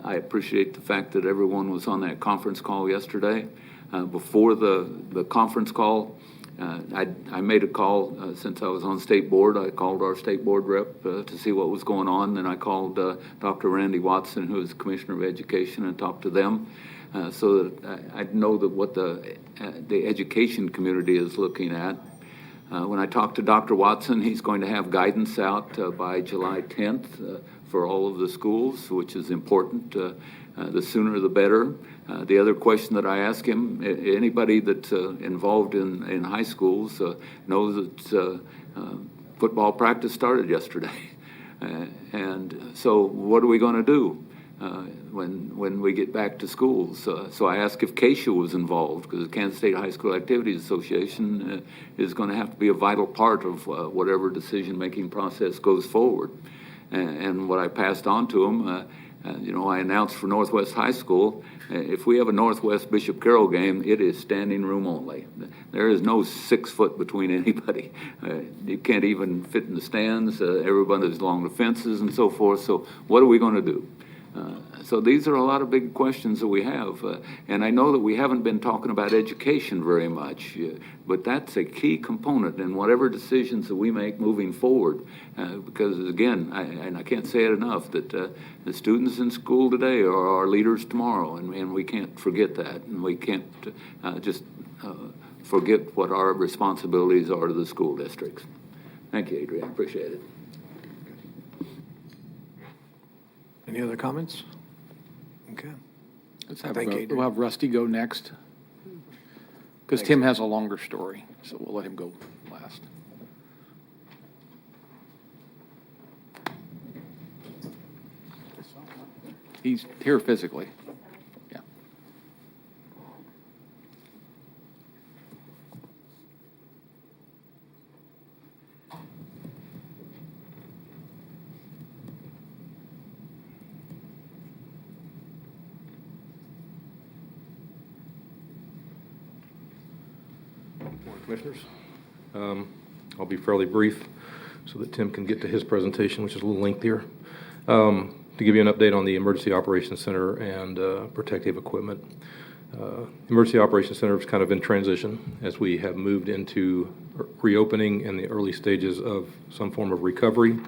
I appreciate the fact that everyone was on that conference call yesterday. Before the conference call, I made a call since I was on state board. I called our state board rep to see what was going on. Then I called Dr. Randy Watson, who is Commissioner of Education, and talked to them so that I know that what the education community is looking at. When I talked to Dr. Watson, he's going to have guidance out by July 10th for all of the schools, which is important. The sooner the better. The other question that I ask him, anybody that's involved in high schools knows that football practice started yesterday. And so what are we going to do when we get back to schools? So I asked if CASHA was involved, because the Kansas State High School Activities Association is going to have to be a vital part of whatever decision-making process goes forward. And what I passed on to him, I announced for Northwest High School, if we have a Northwest Bishop Carroll game, it is standing room only. There is no 6 foot between anybody. You can't even fit in the stands. Everybody's along the fences and so forth. So what are we going to do? So these are a lot of big questions that we have. And I know that we haven't been talking about education very much, but that's a key component in whatever decisions that we make moving forward. Because again, I can't say it enough, that the students in school today are our leaders tomorrow, and we can't forget that. And we can't just forget what our responsibilities are to the school districts. Thank you, Adrian. I appreciate it. Any other comments? Okay. We'll have Rusty go next, because Tim has a longer story, so we'll let him go last. He's here physically. Yeah. Commissioners. I'll be fairly brief so that Tim can get to his presentation, which is a little lengthier. To give you an update on the Emergency Operations Center and protective equipment. Emergency Operations Center is kind of in transition as we have moved into reopening in the early stages of some form of recovery.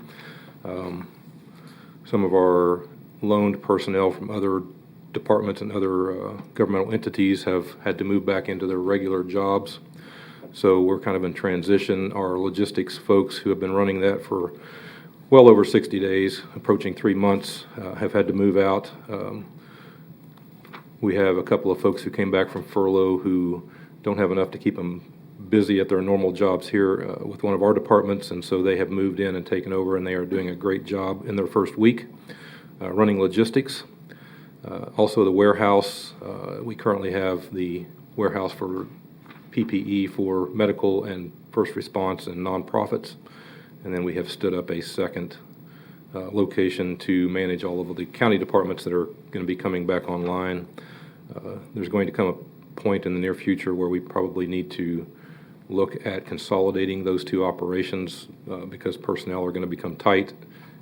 Some of our loaned personnel from other departments and other governmental entities have had to move back into their regular jobs. So we're kind of in transition. Our logistics folks who have been running that for well over 60 days, approaching 3 months, have had to move out. We have a couple of folks who came back from furlough who don't have enough to keep them busy at their normal jobs here with one of our departments, and so they have moved in and taken over, and they are doing a great job in their first week running logistics. Also the warehouse, we currently have the warehouse for PPE for medical and first response and nonprofits, and then we have stood up a second location to manage all of the county departments that are going to be coming back online. There's going to come a point in the near future where we probably need to look at consolidating those two operations because personnel are going to become tight,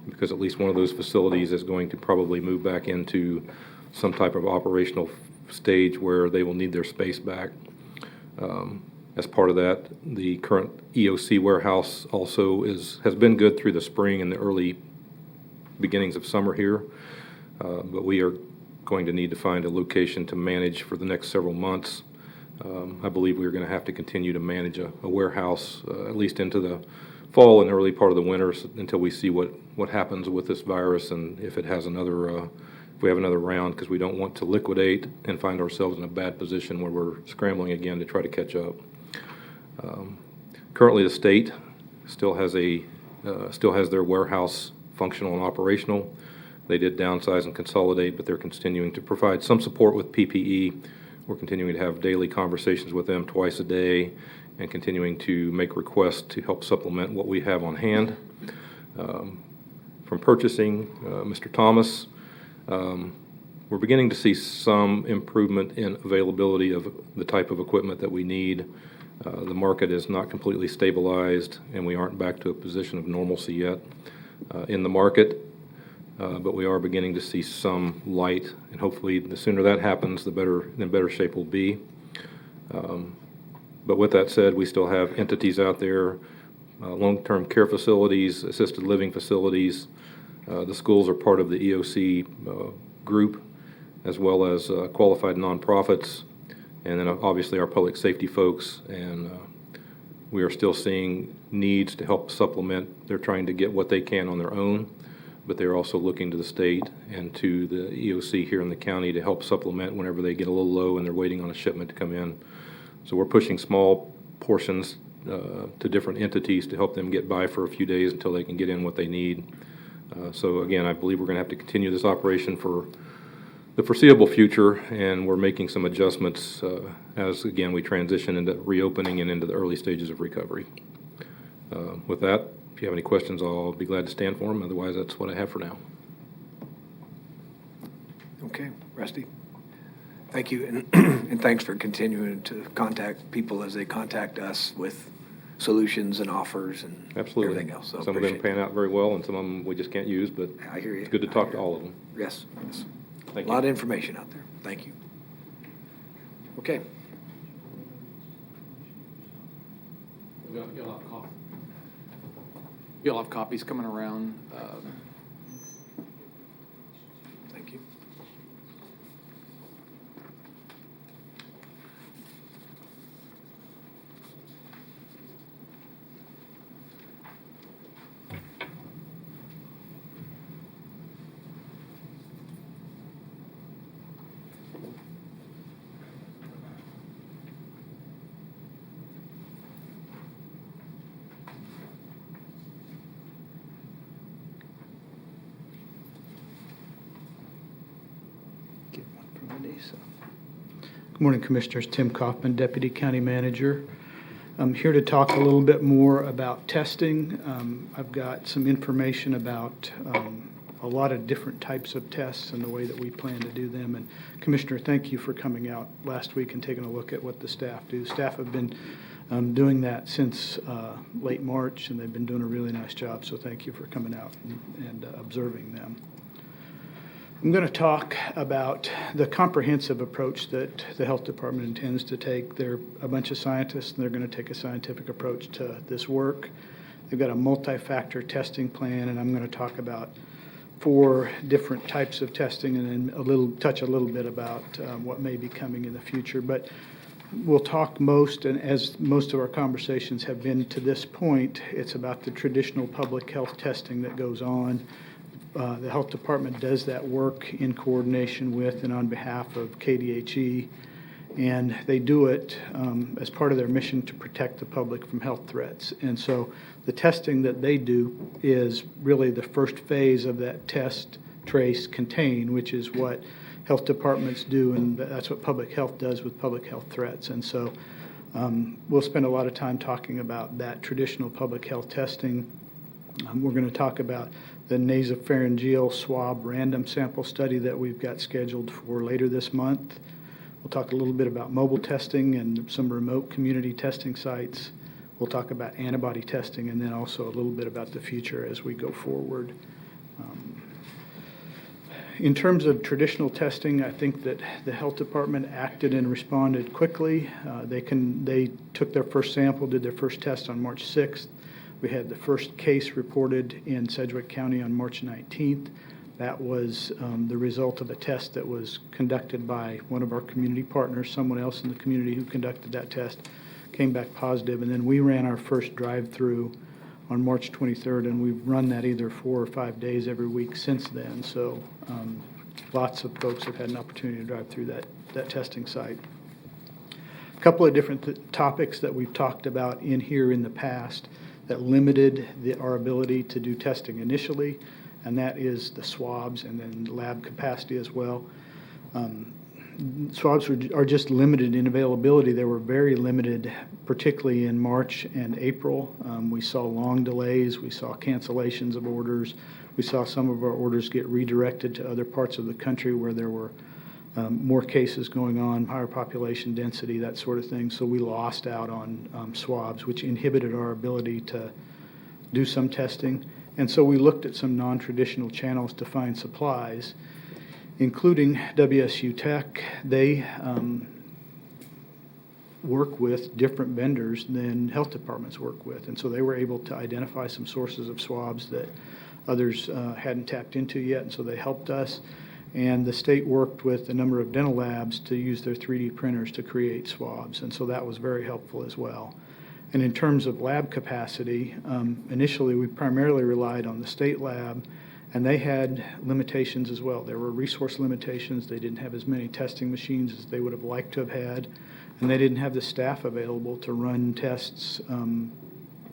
because at least one of those facilities is going to probably move back into some type of operational stage where they will need their space back. As part of that, the current EOC warehouse also has been good through the spring and the early beginnings of summer here, but we are going to need to find a location to manage for the next several months. I believe we're going to have to continue to manage a warehouse at least into the fall and early part of the winter until we see what happens with this virus and if it has another, if we have another round, because we don't want to liquidate and find ourselves in a bad position where we're scrambling again to try to catch up. Currently, the state still has their warehouse functional and operational. They did downsize and consolidate, but they're continuing to provide some support with PPE. We're continuing to have daily conversations with them twice a day and continuing to make requests to help supplement what we have on hand. From purchasing, Mr. Thomas, we're beginning to see some improvement in availability of the type of equipment that we need. The market is not completely stabilized, and we aren't back to a position of normalcy yet in the market, but we are beginning to see some light, and hopefully the sooner that happens, the better shape we'll be. But with that said, we still have entities out there, long-term care facilities, assisted living facilities. The schools are part of the EOC group, as well as qualified nonprofits, and then obviously our public safety folks, and we are still seeing needs to help supplement. They're trying to get what they can on their own, but they're also looking to the state and to the EOC here in the county to help supplement whenever they get a little low and they're waiting on a shipment to come in. So we're pushing small portions to different entities to help them get by for a few days until they can get in what they need. So again, I believe we're going to have to continue this operation for the foreseeable future, and we're making some adjustments as, again, we transition into reopening and into the early stages of recovery. With that, if you have any questions, I'll be glad to stand for them. Otherwise, that's what I have for now. Okay, Rusty. Thank you, and thanks for continuing to contact people as they contact us with solutions and offers and Absolutely. everything else. So some of them pan out very well, and some of them we just can't use, but I hear you. it's good to talk to all of them. Yes, yes. Thank A lot of information out there. Thank you. Okay. You'll have copies coming around. Thank you. Good morning, Commissioners. Tim Kaufman, Deputy County Manager. I'm here to talk a little bit more about testing. I've got some information about a lot of different types of tests and the way that we plan to do them. And Commissioner, thank you for coming out last week and taking a look at what the staff do. Staff have been doing that since late March, and they've been doing a really nice job, so thank you for coming out and observing them. I'm going to talk about the comprehensive approach that the health department intends to take. They're a bunch of scientists, and they're going to take a scientific approach to this work. They've got a multi-factor testing plan, and I'm going to talk about 4 different types of testing, and then touch a little bit about what may be coming in the future. But we'll talk most, and as most of our conversations have been to this point, it's about the traditional public health testing that goes on. The health department does that work in coordination with and on behalf of KDHE, and they do it as part of their mission to protect the public from health threats. And so the testing that they do is really the first phase of that test, trace, contain, which is what health departments do, and that's what public health does with public health threats. And so we'll spend a lot of time talking about that traditional public health testing. We're going to talk about the nasopharyngeal swab random sample study that we've got scheduled for later this month. We'll talk a little bit about mobile testing and some remote community testing sites. We'll talk about antibody testing, and then also a little bit about the future as we go forward. In terms of traditional testing, I think that the health department acted and responded quickly. They took their first sample, did their first test on March 6th. We had the first case reported in Sedgwick County on March 19th. That was the result of a test that was conducted by one of our community partners. Someone else in the community who conducted that test came back positive, and then we ran our first drive-through on March 23rd, and we've run that either 4 or 5 days every week since then. So lots of folks have had an opportunity to drive through that testing site. A couple of different topics that we've talked about in here in the past that limited our ability to do testing initially, and that is the swabs and then lab capacity as well. Swabs are just limited in availability. They were very limited, particularly in March and April. We saw long delays. We saw cancellations of orders. We saw some of our orders get redirected to other parts of the country where there were more cases going on, higher population density, that sort of thing. So we lost out on swabs, which inhibited our ability to do some testing. And so we looked at some non-traditional channels to find supplies, including WSU Tech. They work with different vendors than health departments work with. And so they were able to identify some sources of swabs that others hadn't tapped into yet, and so they helped us. And the state worked with a number of dental labs to use their 3D printers to create swabs, and so that was very helpful as well. And in terms of lab capacity, initially we primarily relied on the state lab, and they had limitations as well. There were resource limitations. They didn't have as many testing machines as they would have liked to have had, and they didn't have the staff available to run tests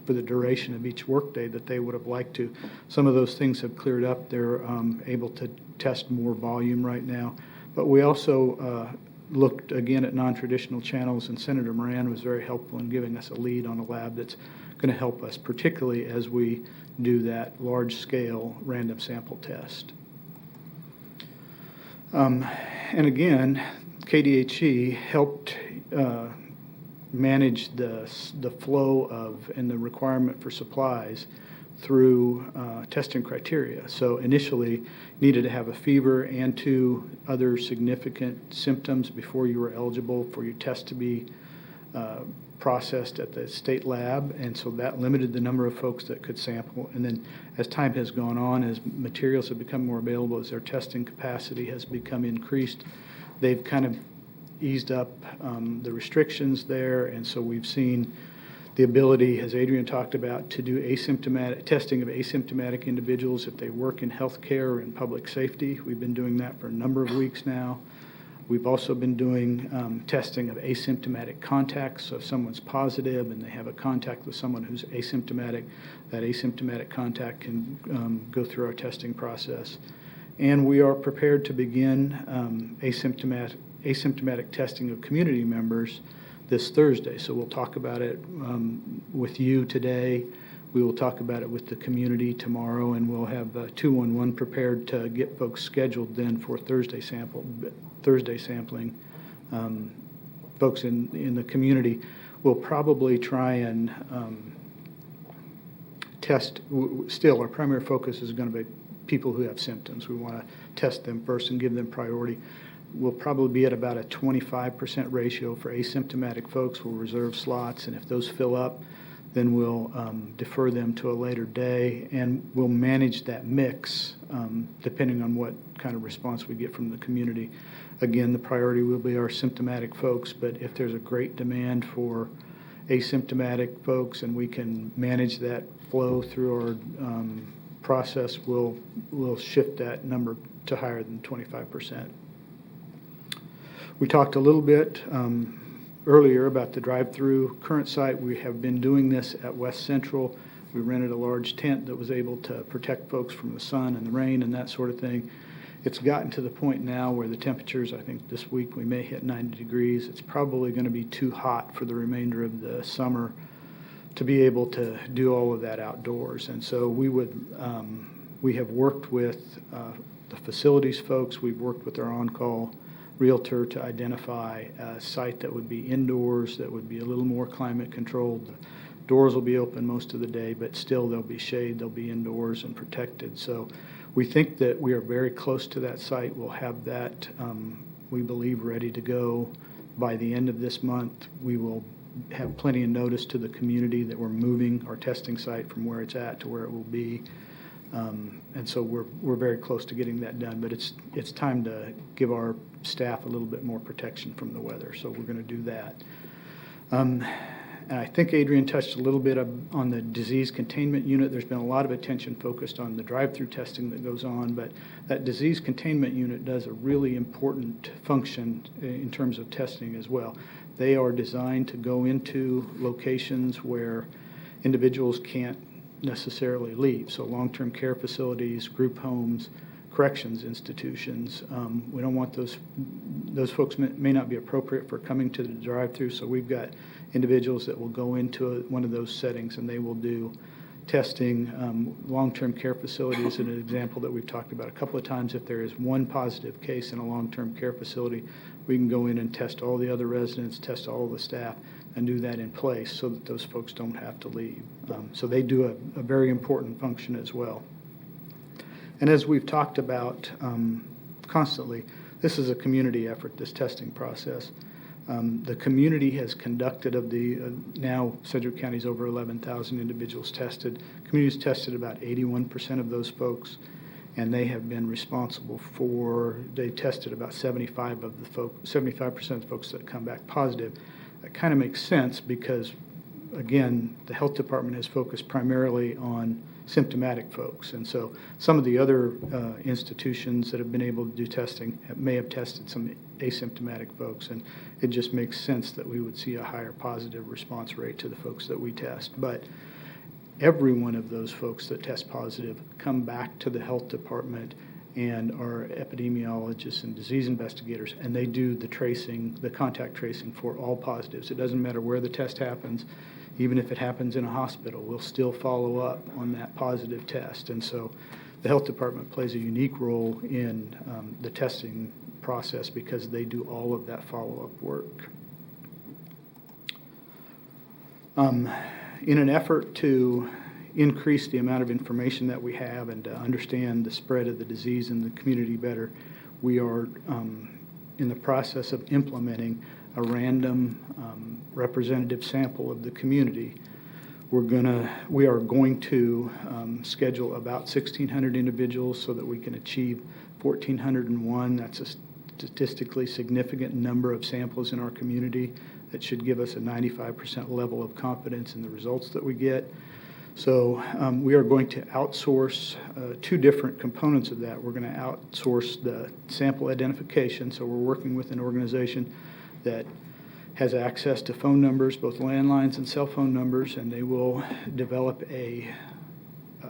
for the duration of each workday that they would have liked to. Some of those things have cleared up. They're able to test more volume right now. But we also looked again at non-traditional channels, and Senator Moran was very helpful in giving us a lead on a lab that's going to help us, particularly as we do that large-scale random sample test. And again, KDHE helped manage the flow of and the requirement for supplies through testing criteria. So initially, needed to have a fever and 2 other significant symptoms before you were eligible for your test to be processed at the state lab, and so that limited the number of folks that could sample. And then as time has gone on, as materials have become more available, as their testing capacity has become increased, they've kind of eased up the restrictions there, and so we've seen the ability, as Adrian talked about, to do asymptomatic testing of asymptomatic individuals if they work in healthcare or in public safety. We've been doing that for a number of weeks now. We've also been doing testing of asymptomatic contacts. So if someone's positive and they have a contact with someone who's asymptomatic, that asymptomatic contact can go through our testing process. And we are prepared to begin asymptomatic testing of community members this Thursday. So we'll talk about it with you today. We will talk about it with the community tomorrow, and we'll have 211 prepared to get folks scheduled then for Thursday sampling. Folks in the community we'll probably try and test, still, our primary focus is going to be people who have symptoms. We want to test them first and give them priority. We'll probably be at about a 25% ratio for asymptomatic folks. We'll reserve slots, and if those fill up, then we'll defer them to a later day, and we'll manage that mix depending on what kind of response we get from the community. Again, the priority will be our symptomatic folks, but if there's a great demand for asymptomatic folks and we can manage that flow through our process, we'll shift that number to higher than 25%. We talked a little bit earlier about the drive-through current site. We have been doing this at West Central. We rented a large tent that was able to protect folks from the sun and the rain and that sort of thing. It's gotten to the point now where the temperatures, I think this week we may hit 90 degrees. It's probably going to be too hot for the remainder of the summer to be able to do all of that outdoors. And so we have worked with the facilities folks. We've worked with our on-call realtor to identify a site that would be indoors, that would be a little more climate controlled. The doors will be open most of the day, but still there'll be shade, they'll be indoors and protected. So we think that we are very close to that site. We'll have that, we believe, ready to go by the end of this month. We will have plenty of notice to the community that we're moving our testing site from where it's at to where it will be. And so we're very close to getting that done, but it's time to give our staff a little bit more protection from the weather, so we're going to do that. And I think Adrian touched a little bit on the disease containment unit. There's been a lot of attention focused on the drive-through testing that goes on, but that disease containment unit does a really important function in terms of testing as well. They are designed to go into locations where individuals can't necessarily leave. So long-term care facilities, group homes, corrections institutions. We don't want those folks may not be appropriate for coming to the drive-through, so we've got individuals that will go into one of those settings and they will do testing. Long-term care facility is an example that we've talked about a couple of times. If there is one positive case in a long-term care facility, we can go in and test all the other residents, test all the staff, and do that in place so that those folks don't have to leave. So they do a very important function as well. And as we've talked about constantly, this is a community effort, this testing process. The community has conducted of the, now Sedgwick County's over 11,000 individuals tested. Community's tested about 81% of those folks, and they have been responsible for, they tested about 75% of the folks that come back positive. That kind of makes sense because, again, the health department has focused primarily on symptomatic folks. And so some of the other institutions that have been able to do testing may have tested some asymptomatic folks, and it just makes sense that we would see a higher positive response rate to the folks that we test. But every one of those folks that test positive come back to the health department and are epidemiologists and disease investigators, and they do the tracing, the contact tracing for all positives. It doesn't matter where the test happens. Even if it happens in a hospital, we'll still follow up on that positive test. And so the health department plays a unique role in the testing process because they do all of that follow-up work. In an effort to increase the amount of information that we have and to understand the spread of the disease in the community better, we are in the process of implementing a random representative sample of the community. We are going to schedule about 1,600 individuals so that we can achieve 1,401. That's a statistically significant number of samples in our community that should give us a 95% level of confidence in the results that we get. So we are going to outsource two different components of that. We're going to outsource the sample identification. So we're working with an organization that has access to phone numbers, both landlines and cell phone numbers, and they will develop a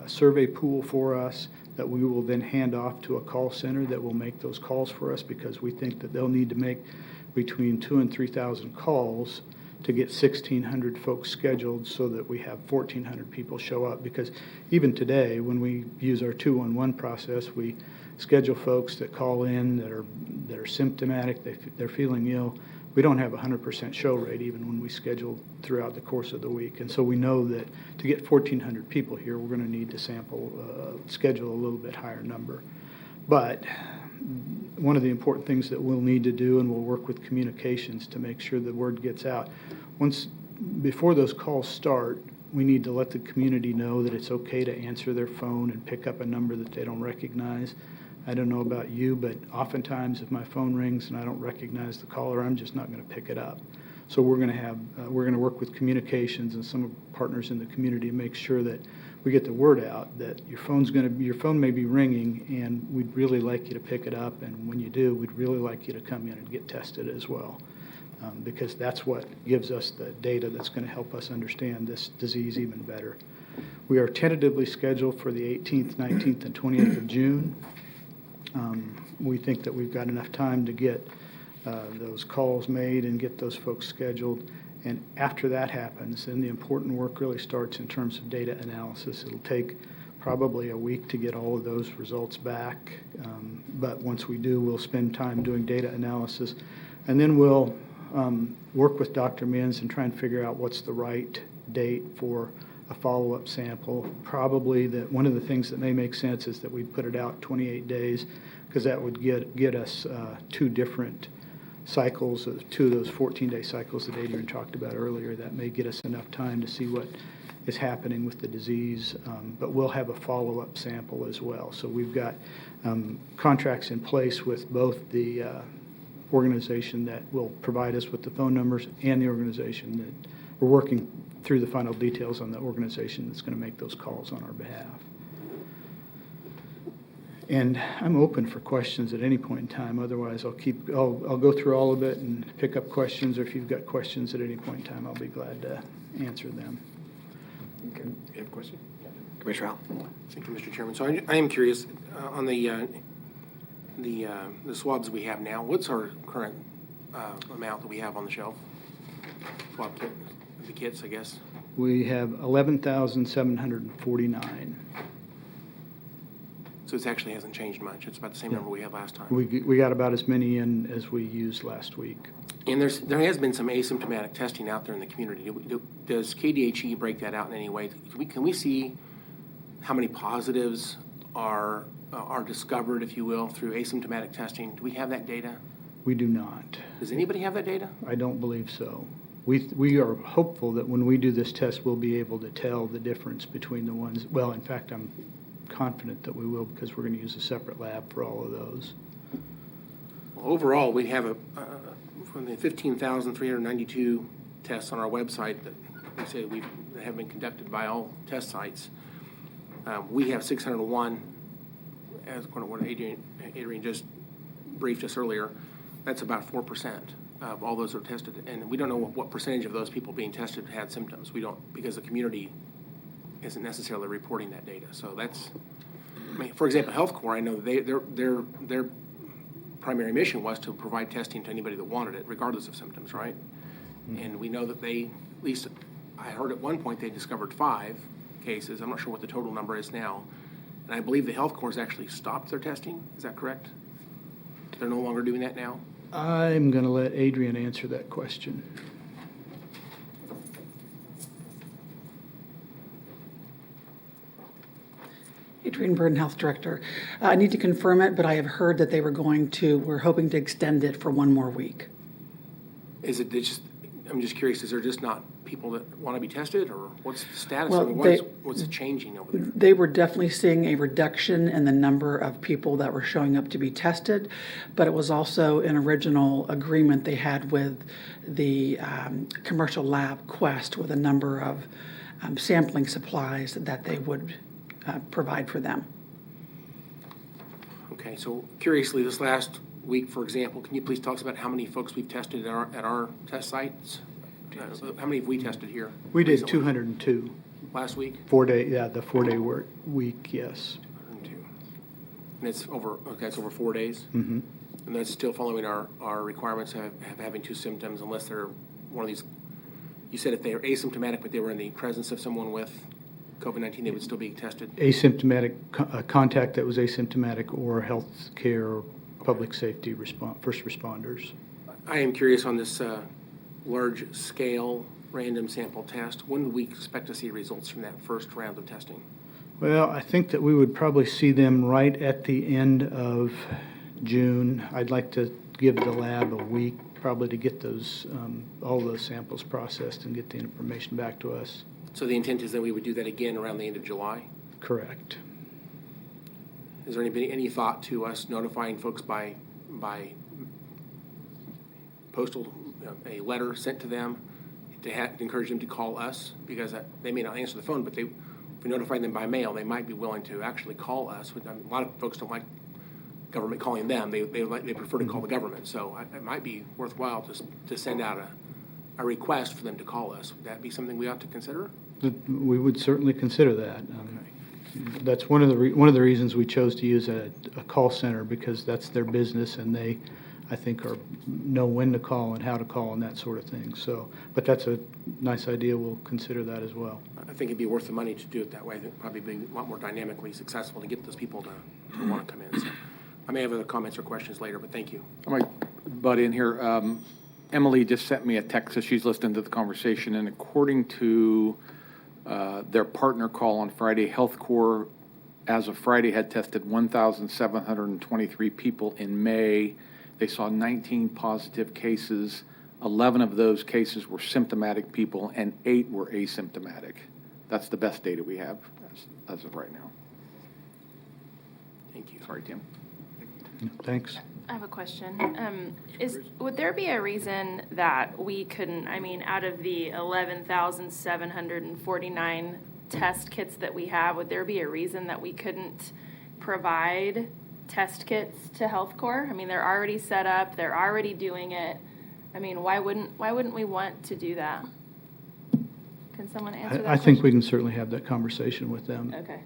survey pool for us that we will then hand off to a call center that will make those calls for us, because we think that they'll need to make between 2,000 and 3,000 calls to get 1,600 folks scheduled so that we have 1,400 people show up. Because even today, when we use our 211 process, we schedule folks that call in that are symptomatic, they're feeling ill, we don't have a 100% show rate even when we schedule throughout the course of the week. And so we know that to get 1,400 people here, we're going to need to schedule a little bit higher number. But one of the important things that we'll need to do, and we'll work with communications to make sure the word gets out. Before those calls start, we need to let the community know that it's okay to answer their phone and pick up a number that they don't recognize. I don't know about you, but oftentimes if my phone rings and I don't recognize the caller, I'm just not going to pick it up. So we're going to work with communications and some partners in the community to make sure that we get the word out that your phone may be ringing, and we'd really like you to pick it up. And when you do, we'd really like you to come in and get tested as well, because that's what gives us the data that's going to help us understand this disease even better. We are tentatively scheduled for the 18th, 19th, and 20th of June. We think that we've got enough time to get those calls made and get those folks scheduled. And after that happens, then the important work really starts in terms of data analysis. It'll take probably a week to get all of those results back. But once we do, we'll spend time doing data analysis. And then we'll work with Dr. Mins and try and figure out what's the right date for a follow-up sample. Probably that one of the things that may make sense is that we put it out 28 days, because that would get us two different cycles, two of those 14-day cycles that Adrian talked about earlier. That may get us enough time to see what is happening with the disease, but we'll have a follow-up sample as well. So we've got contracts in place with both the organization that will provide us with the phone numbers and the organization that we're working through the final details on the organization that's going to make those calls on our behalf. And I'm open for questions at any point in time. Otherwise, I'll go through all of it and pick up questions, or if you've got questions at any point in time, I'll be glad to answer them. Okay. You have a question? Commissioner Howell? Thank you, Mr. Chairman. So I am curious, on the swabs we have now, what's our current amount that we have on the shelf? Swab kit, the kits, I guess. We have 11,749. So it actually hasn't changed much. It's about the same number we had last time. We got about as many in as we used last week. And there has been some asymptomatic testing out there in the community. Does KDHE break that out in any way? Can we see how many positives are discovered, if you will, through asymptomatic testing? Do we have that data? We do not. Does anybody have that data? I don't believe so. We are hopeful that when we do this test, we'll be able to tell the difference between the ones. Well, in fact, I'm confident that we will, because we're going to use a separate lab for all of those. Well, overall, we have from the 15,392 tests on our website that we say that have been conducted by all test sites. We have 601, as what Adrian just briefed us earlier. That's about 4% of all those are tested, and we don't know what percentage of those people being tested had symptoms. We don't, because the community isn't necessarily reporting that data. So that's, I mean, for example, Health Corps, I know their primary mission was to provide testing to anybody that wanted it, regardless of symptoms, right? Mm-hmm. And we know that they, at least I heard at one point they discovered 5 cases. I'm not sure what the total number is now. And I believe the Health Corps has actually stopped their testing. Is that correct? They're no longer doing that now? I'm going to let Adrian answer that question. Adrian Burden, Health Director. I need to confirm it, but I have heard that we're hoping to extend it for one more week. I'm just curious, is there just not people that want to be tested, or what's the status? Well, I mean, what's changing over there? They were definitely seeing a reduction in the number of people that were showing up to be tested, but it was also an original agreement they had with the commercial lab Quest with a number of sampling supplies that they would provide for them. Okay, so curiously, this last week, for example, can you please talk about how many folks we've tested at our test sites? How many have we tested here? We did recently? 202. Last week? 4 day, yeah, the 4-day work week, yes. 202. And it's over 4 days? Mm-hmm. And that's still following our requirements of having 2 symptoms, unless they're one of these. You said if they are asymptomatic, but they were in the presence of someone with COVID-19, they would still be tested? Asymptomatic contact that was asymptomatic, or health care, public safety first responders. I am curious on this large-scale random sample test. When do we expect to see results from that first round of testing? Well, I think that we would probably see them right at the end of June. I'd like to give the lab a week probably to get those, all those samples processed and get the information back to us. So the intent is that we would do that again around the end of July? Correct. Is there any thought to us notifying folks by postal, a letter sent to them to encourage them to call us? Because they may not answer the phone, but if we notify them by mail, they might be willing to actually call us. A lot of folks don't like government calling them. They prefer to call the government. So it might be worthwhile to send out a request for them to call us. Would that be something we ought to consider? We would certainly consider that. That's one of the reasons we chose to use a call center, because that's their business, and they, I think, know when to call and how to call and that sort of thing. So, but that's a nice idea. We'll consider that as well. I think it'd be worth the money to do it that way. I think probably be a lot more dynamically successful to get those people to want to come in. So I may have other comments or questions later, but thank you. I might butt in here. Emily just sent me a text, so she's listening to the conversation, and according to their partner call on Friday, Health Corps, as of Friday, had tested 1,723 people in May. They saw 19 positive cases. 11 of those cases were symptomatic people, and 8 were asymptomatic. That's the best data we have as of right now. Thank you. Sorry, Tim. Thanks. I have a question. Would there be a reason that we couldn't, out of the 11,749 test kits that we have, would there be a reason that we couldn't provide test kits to Health Corps? They're already set up, they're already doing it. Why wouldn't we want to do that? Can someone answer that I think we can certainly have that conversation with them. Okay.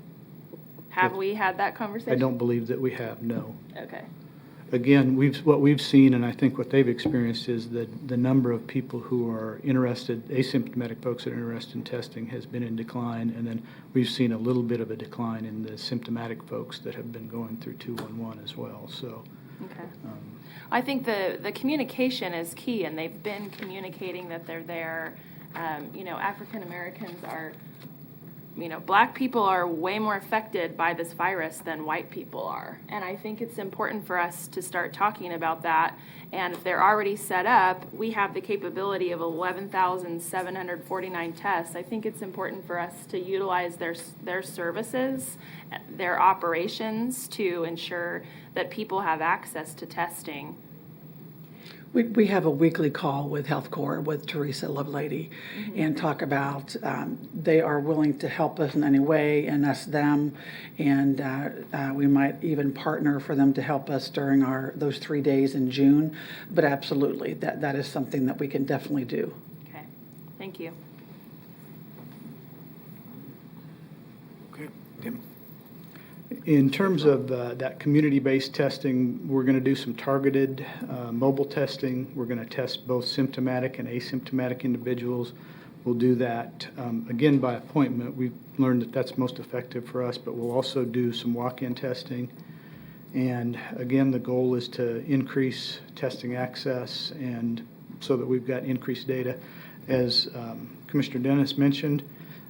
Have we had that conversation? I don't believe that we have, no. Okay. Again, what we've seen, and I think what they've experienced, is that the number of people who are interested, asymptomatic folks that are interested in testing, has been in decline, and then we've seen a little bit of a decline in the symptomatic folks that have been going through 211 as well. So, okay. I think the communication is key, and they've been communicating that they're there. African Americans are, Black people are way more affected by this virus than white people are. And I think it's important for us to start talking about that. And if they're already set up, we have the capability of 11,749 tests. I think it's important for us to utilize their services, their operations, to ensure that people have access to testing. We have a weekly call with Health Corps with Teresa Lovelady, and talk about they are willing to help us in any way, and us them, and we might even partner for them to help us during those 3 days in June. But absolutely, that is something that we can definitely do. Okay, thank you. Okay, Tim. in terms of that community-based testing, we're going to do some targeted mobile testing. We're going to test both symptomatic and asymptomatic individuals. We'll do that, again, by appointment. We've learned that that's most effective for us, but we'll also do some walk-in testing. And again, the goal is to increase testing access, and so that we've got increased data. As Commissioner Dennis mentioned,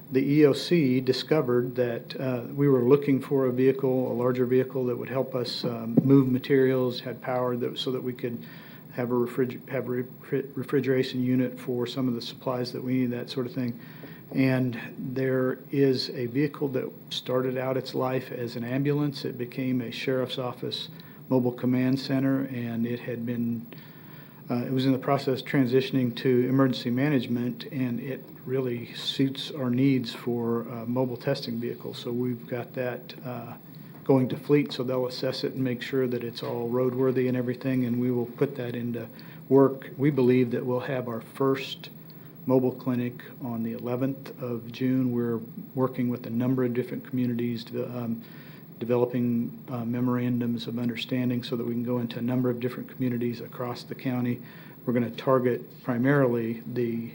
the EOC discovered that we were looking for a vehicle, a larger vehicle that would help us move materials, had power so that we could have a refrigeration unit for some of the supplies that we need, that sort of thing. And there is a vehicle that started out its life as an ambulance. It became a sheriff's office mobile command center, and it had been it was in the process of transitioning to emergency management, and it really suits our needs for mobile testing vehicles. So we've got that going to fleet, so they'll assess it and make sure that it's all roadworthy and everything, and we will put that into work. We believe that we'll have our first mobile clinic on the 11th of June. We're working with a number of different communities, developing memorandums of understanding so that we can go into a number of different communities across the county. We're going to target primarily the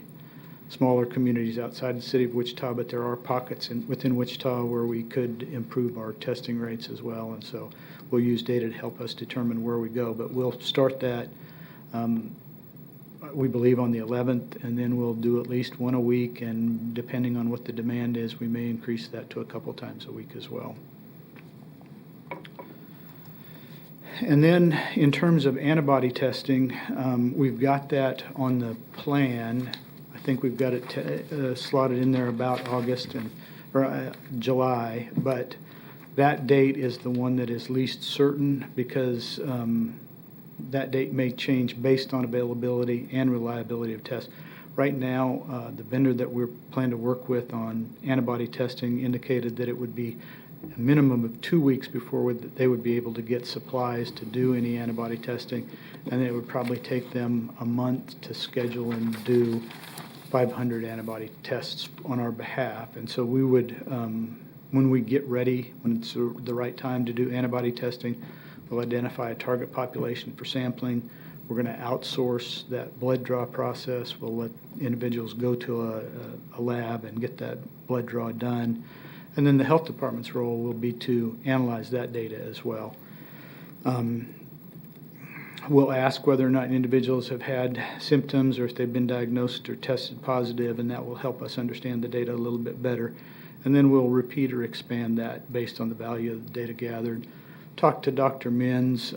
smaller communities outside the city of Wichita, but there are pockets within Wichita where we could improve our testing rates as well, and so we'll use data to help us determine where we go. But we'll start that we believe on the 11th, and then we'll do at least one a week, and depending on what the demand is, we may increase that to a couple times a week as well. And then in terms of antibody testing, we've got that on the plan. I think we've got it slotted in there about August or July, but that date is the one that is least certain because that date may change based on availability and reliability of tests. Right now, the vendor that we're planning to work with on antibody testing indicated that it would be a minimum of 2 weeks before they would be able to get supplies to do any antibody testing, and it would probably take them a month to schedule and do 500 antibody tests on our behalf. And so we would, when we get ready, when it's the right time to do antibody testing, we'll identify a target population for sampling. We're going to outsource that blood draw process. We'll let individuals go to a lab and get that blood draw done. And then the health department's role will be to analyze that data as well. We'll ask whether or not individuals have had symptoms or if they've been diagnosed or tested positive, and that will help us understand the data a little bit better. And then we'll repeat or expand that based on the value of the data gathered. Talked to Dr. Menz.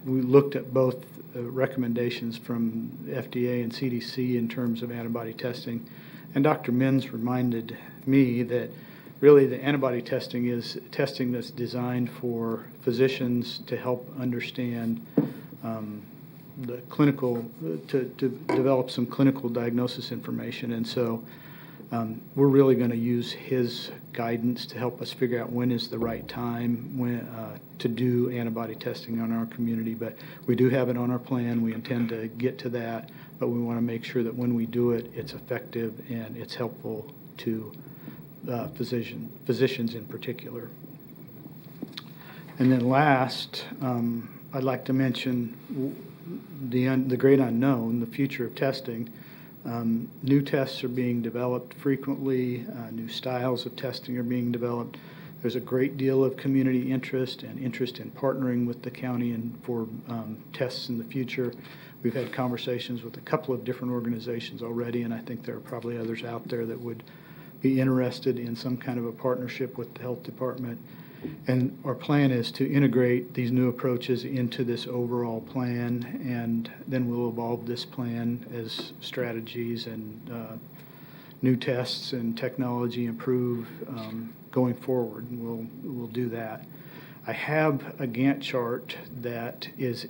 We looked at both recommendations from FDA and CDC in terms of antibody testing. And Dr. Menz reminded me that really the antibody testing is testing that's designed for physicians to help understand the clinical, to develop some clinical diagnosis information. And so we're really going to use his guidance to help us figure out when is the right time to do antibody testing on our community. But we do have it on our plan. We intend to get to that, but we want to make sure that when we do it, it's effective and it's helpful to physicians in particular. And then last, I'd like to mention the great unknown, the future of testing. New tests are being developed frequently. New styles of testing are being developed. There's a great deal of community interest and interest in partnering with the county and for tests in the future. We've had conversations with a couple of different organizations already, and I think there are probably others out there that would be interested in some kind of a partnership with the health department. And our plan is to integrate these new approaches into this overall plan, and then we'll evolve this plan as strategies and new tests and technology improve going forward. And we'll do that. I have a Gantt chart that is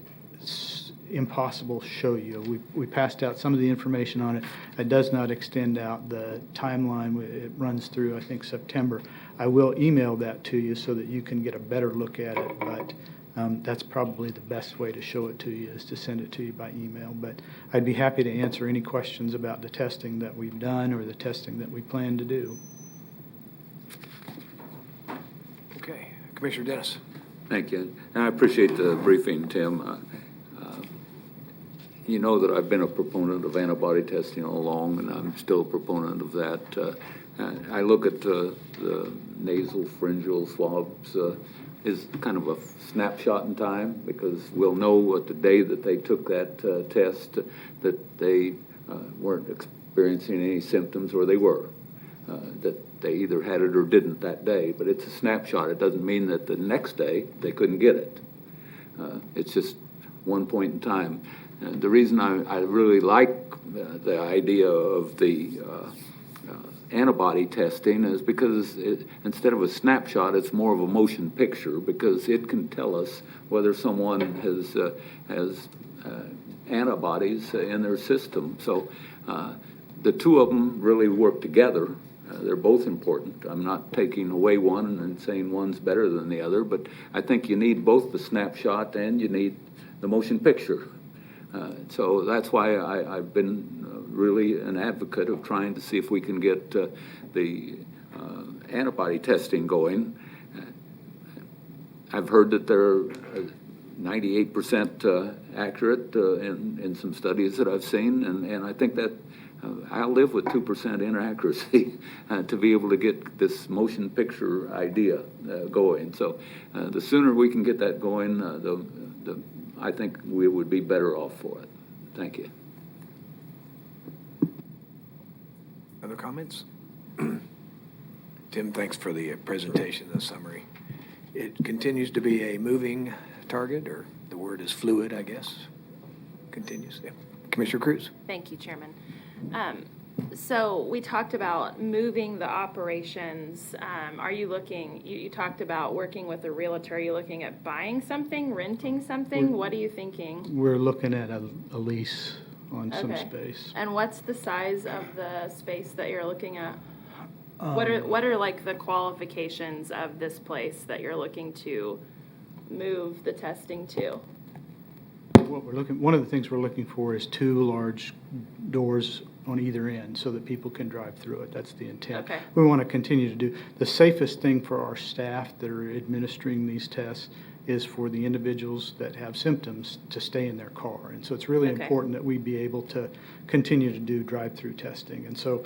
impossible to show you. We passed out some of the information on it. It does not extend out the timeline. It runs through, I think, September. I will email that to you so that you can get a better look at it, but that's probably the best way to show it to you is to send it to you by email. But I'd be happy to answer any questions about the testing that we've done or the testing that we plan to do. Okay, Commissioner Dennis. Thank you. And I appreciate the briefing, Tim. You know that I've been a proponent of antibody testing all along, and I'm still a proponent of that. I look at the nasal pharyngeal swabs as kind of a snapshot in time, because we'll know at the day that they took that test that they weren't experiencing any symptoms, or they were, that they either had it or didn't that day. But it's a snapshot. It doesn't mean that the next day they couldn't get it. It's just one point in time. The reason I really like the idea of the antibody testing is because instead of a snapshot, it's more of a motion picture, because it can tell us whether someone has antibodies in their system. So the two of them really work together. They're both important. I'm not taking away one and saying one's better than the other, but I think you need both the snapshot and you need the motion picture. So that's why I've been really an advocate of trying to see if we can get the antibody testing going. I've heard that they're 98% accurate in some studies that I've seen, and I think that I'll live with 2% inaccuracy to be able to get this motion picture idea going. So the sooner we can get that going, I think we would be better off for it. Thank you. other comments? Tim, thanks for the presentation, the summary. It continues to be a moving target, or the word is fluid, I guess. Continues. Yeah. Commissioner Cruz? Thank you, Chairman. So we talked about moving the operations. Are you looking, you talked about working with a realtor. Are you looking at buying something, renting something? What are you thinking? We're looking at a lease on some Okay. space. And what's the size of the space that you're looking at? What are like the qualifications of this place that you're looking to move the testing to? One of the things we're looking for is 2 large doors on either end so that people can drive through it. That's the intent. Okay. We want to continue to do, the safest thing for our staff that are administering these tests is for the individuals that have symptoms to stay in their car. And so it's really Okay. important that we be able to continue to do drive-through testing. And so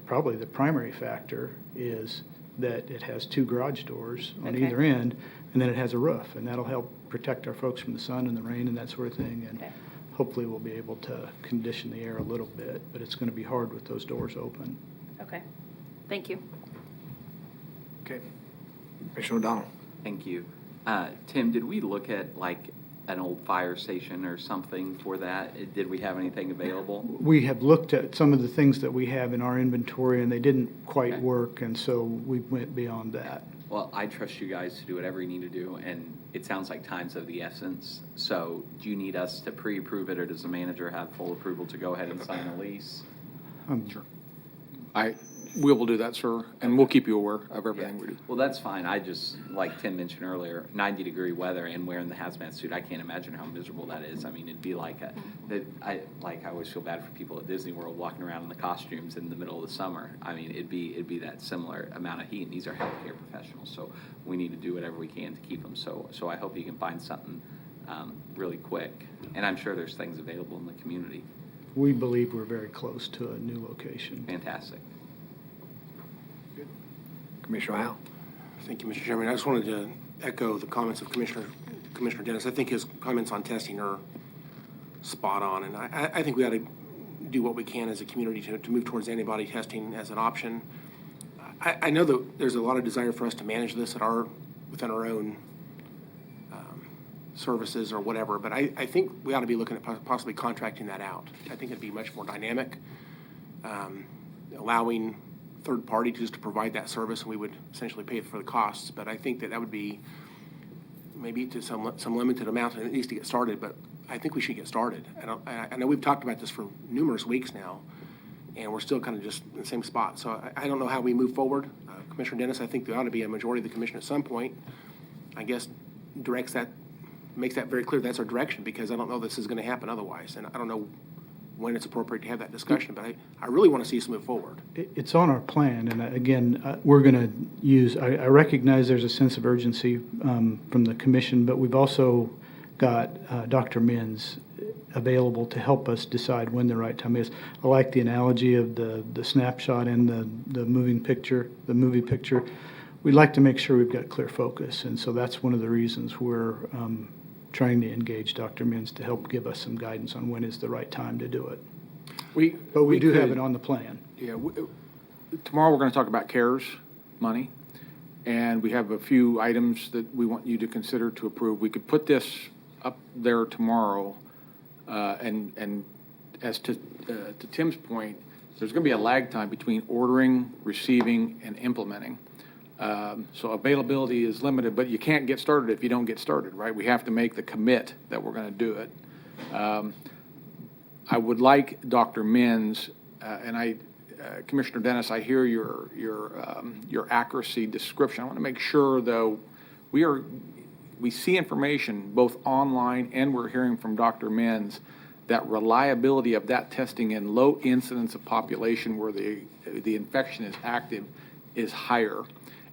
probably the primary factor is that it has 2 garage doors on Okay. either end, and then it has a roof, and that'll help protect our folks from the sun and the rain and that sort of thing. And Okay. hopefully we'll be able to condition the air a little bit, but it's going to be hard with those doors open. Okay. Thank you. Okay. Commissioner O'Donnell? Thank you. Tim, did we look at like an old fire station or something for that? Did we have anything available? We have looked at some of the things that we have in our inventory, and they didn't quite Okay. work, and so we went beyond that. Well, I trust you guys to do whatever you need to do, and it sounds like time's of the essence. So do you need us to pre-approve it, or does the manager have full approval to go ahead and sign a lease? Sure. We will do that, sir, and we'll keep you aware of everything we do. Well, that's fine. I just, like Tim mentioned earlier, 90-degree weather and wearing the hazmat suit, I can't imagine how miserable that is. I mean, it'd be like, I always feel bad for people at Disney World walking around in the costumes in the middle of the summer. I mean, it'd be that similar amount of heat, and these are healthcare professionals, so we need to do whatever we can to keep them. So I hope you can find something really quick, and I'm sure there's things available in the community. We believe we're very close to a new location. Fantastic. Commissioner Howell? Thank you, Mr. Chairman. I just wanted to echo the comments of Commissioner Dennis. I think his comments on testing are spot on, and I think we ought to do what we can as a community to move towards antibody testing as an option. I know that there's a lot of desire for us to manage this within our own services or whatever, but I think we ought to be looking at possibly contracting that out. I think it'd be much more dynamic, allowing third party just to provide that service, and we would essentially pay for the costs. But I think that would be maybe to some limited amount, and it needs to get started, but I think we should get started. I know we've talked about this for numerous weeks now, and we're still kind of just in the same spot. So I don't know how we move forward. Commissioner Dennis, I think there ought to be a majority of the commission at some point, I guess, makes that very clear that's our direction, because I don't know this is going to happen otherwise, and I don't know when it's appropriate to have that discussion, but I really want to see us move forward. It's on our plan, and again, we're going to use, I recognize there's a sense of urgency from the commission, but we've also got Dr. Menz available to help us decide when the right time is. I like the analogy of the snapshot and the movie picture. We'd like to make sure we've got clear focus, and so that's one of the reasons we're trying to engage Dr. Menz to help give us some guidance on when is the right time to do it. But we do have it on the plan. Yeah, tomorrow we're going to talk about CARES money, and we have a few items that we want you to consider to approve. We could put this up there tomorrow, and as to Tim's point, there's going to be a lag time between ordering, receiving, and implementing. So availability is limited, but you can't get started if you don't get started, right? We have to make the commit that we're going to do it. I would like Dr. Menz, and Commissioner Dennis, I hear your accuracy description. I want to make sure, though, we see information both online and we're hearing from Dr. Menz that reliability of that testing in low incidence of population where the infection is active is higher.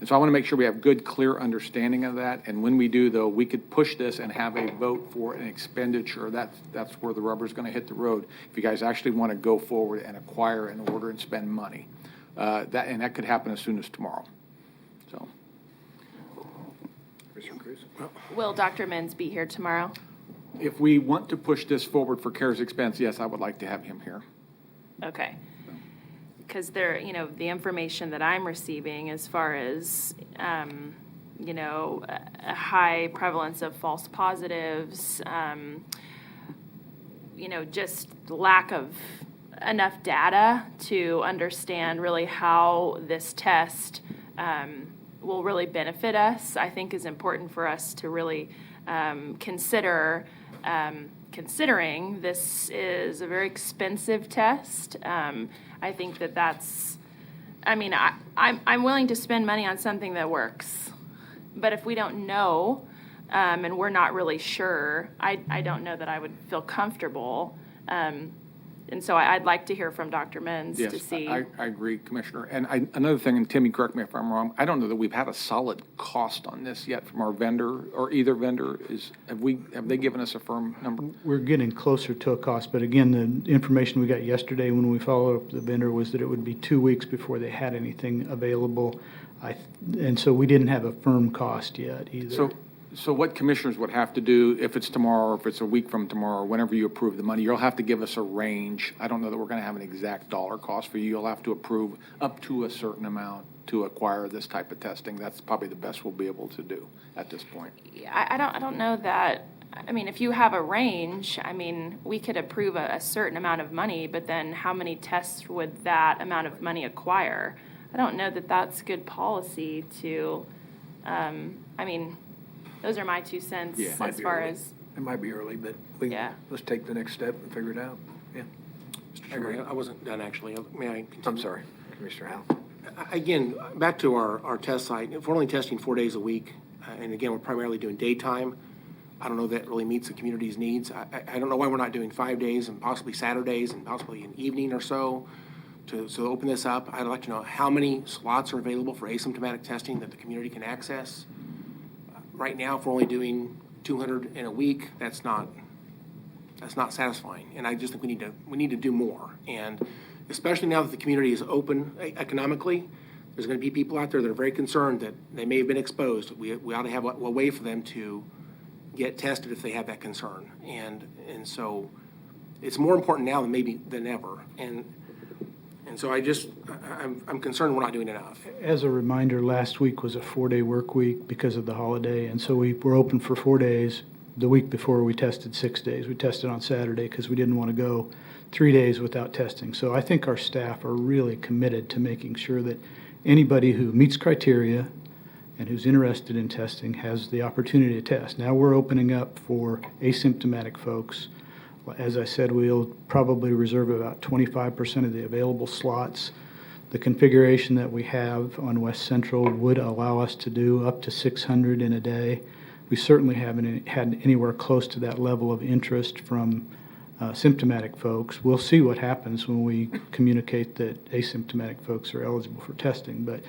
And so I want to make sure we have good, clear understanding of that. And when we do, though, we could push this and have a vote for an expenditure. That's where the rubber's going to hit the road. If you guys actually want to go forward and acquire an order and spend money, that could happen as soon as tomorrow. So, Will Dr. Menz be here tomorrow? if we want to push this forward for CARES expense, yes, I would like to have him here. Okay. because they're, the information that I'm receiving as far as, a high prevalence of false positives, just lack of enough data to understand really how this test will really benefit us, I think is important for us to really consider, considering this is a very expensive test. I think that's, I'm willing to spend money on something that works. But if we don't know, and we're not really sure, I don't know that I would feel comfortable. And so I'd like to hear from Dr. Menz to see. I agree, Commissioner. And another thing, and Timmy, correct me if I'm wrong, I don't know that we've had a solid cost on this yet from our vendor or either vendor. Have they given us a firm number? We're getting closer to a cost, but again, the information we got yesterday when we followed up with the vendor was that it would be 2 weeks before they had anything available. And so we didn't have a firm cost yet either. So what commissioners would have to do, if it's tomorrow, or if it's a week from tomorrow, whenever you approve the money, you'll have to give us a range. I don't know that we're going to have an exact dollar cost for you. You'll have to approve up to a certain amount to acquire this type of testing. That's probably the best we'll be able to do at this point. Yeah, I don't know that. If you have a range, we could approve a certain amount of money, but then how many tests would that amount of money acquire? I don't know that that's good policy to, those are my 2 cents as far as. It might be early, but let's take the next step and figure it out. Yeah. Mr. Chairman, I wasn't done, actually. May I continue? I'm sorry, Commissioner Howell. Again, back to our test site, if we're only testing 4 days a week, and again, we're primarily doing daytime, I don't know that really meets the community's needs. I don't know why we're not doing 5 days and possibly Saturdays and possibly an evening or so to open this up. I'd like to know how many slots are available for asymptomatic testing that the community can access. Right now, if we're only doing 200 in a week, that's not satisfying. And I just think we need to do more. And especially now that the community is open economically, there's going to be people out there that are very concerned that they may have been exposed. We ought to have a way for them to get tested if they have that concern. And so it's more important now than ever. And so I'm concerned we're not doing enough. As a reminder, last week was a 4-day work week because of the holiday, and so we were open for 4 days. The week before, we tested 6 days. We tested on Saturday because we didn't want to go 3 days without testing. So I think our staff are really committed to making sure that anybody who meets criteria and who's interested in testing has the opportunity to test. Now we're opening up for asymptomatic folks. As I said, we'll probably reserve about 25% of the available slots. The configuration that we have on West Central would allow us to do up to 600 in a day. We certainly haven't had anywhere close to that level of interest from symptomatic folks. We'll see what happens when we communicate that asymptomatic folks are eligible for testing. But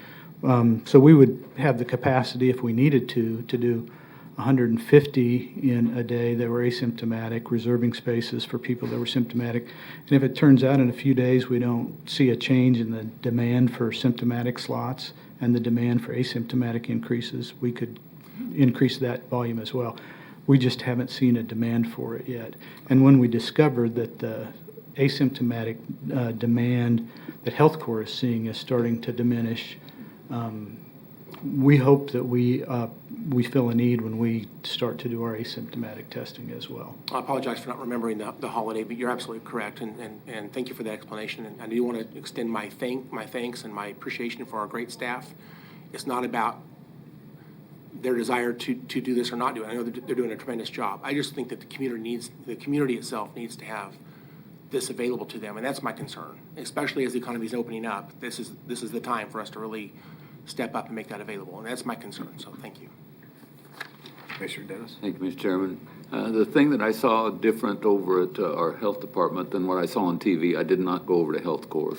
so we would have the capacity, if we needed to do 150 in a day that were asymptomatic, reserving spaces for people that were symptomatic. And if it turns out in a few days we don't see a change in the demand for symptomatic slots and the demand for asymptomatic increases, we could increase that volume as well. We just haven't seen a demand for it yet. And when we discovered that the asymptomatic demand that Health Corps is seeing is starting to diminish, we hope that we fill a need when we start to do our asymptomatic testing as well. I apologize for not remembering the holiday, but you're absolutely correct, and thank you for the explanation. And I do want to extend my thanks and my appreciation for our great staff. It's not about their desire to do this or not do it. I know they're doing a tremendous job. I just think that the community itself needs to have this available to them, and that's my concern. Especially as the economy is opening up, this is the time for us to really step up and make that available, and that's my concern. So thank you. Commissioner Dennis. Thank you, Mr. Chairman. The thing that I saw different over at our health department than what I saw on TV, I did not go over to Health Corps,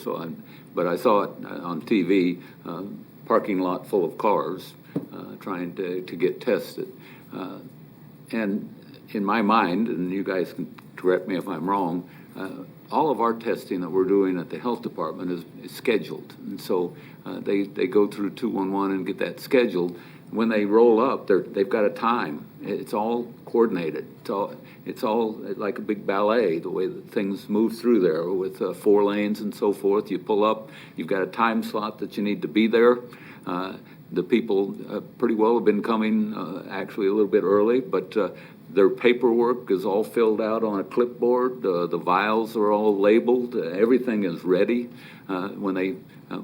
but I saw it on TV, parking lot full of cars trying to get tested. And in my mind, and you guys can correct me if I'm wrong, all of our testing that we're doing at the health department is scheduled. And so they go through 211 and get that scheduled. when they roll up, they've got a time. It's all coordinated. It's all like a big ballet, the way that things move through there with 4 lanes and so forth. You pull up, you've got a time slot that you need to be there. The people pretty well have been coming actually a little bit early, but their paperwork is all filled out on a clipboard. The vials are all labeled. Everything is ready. When they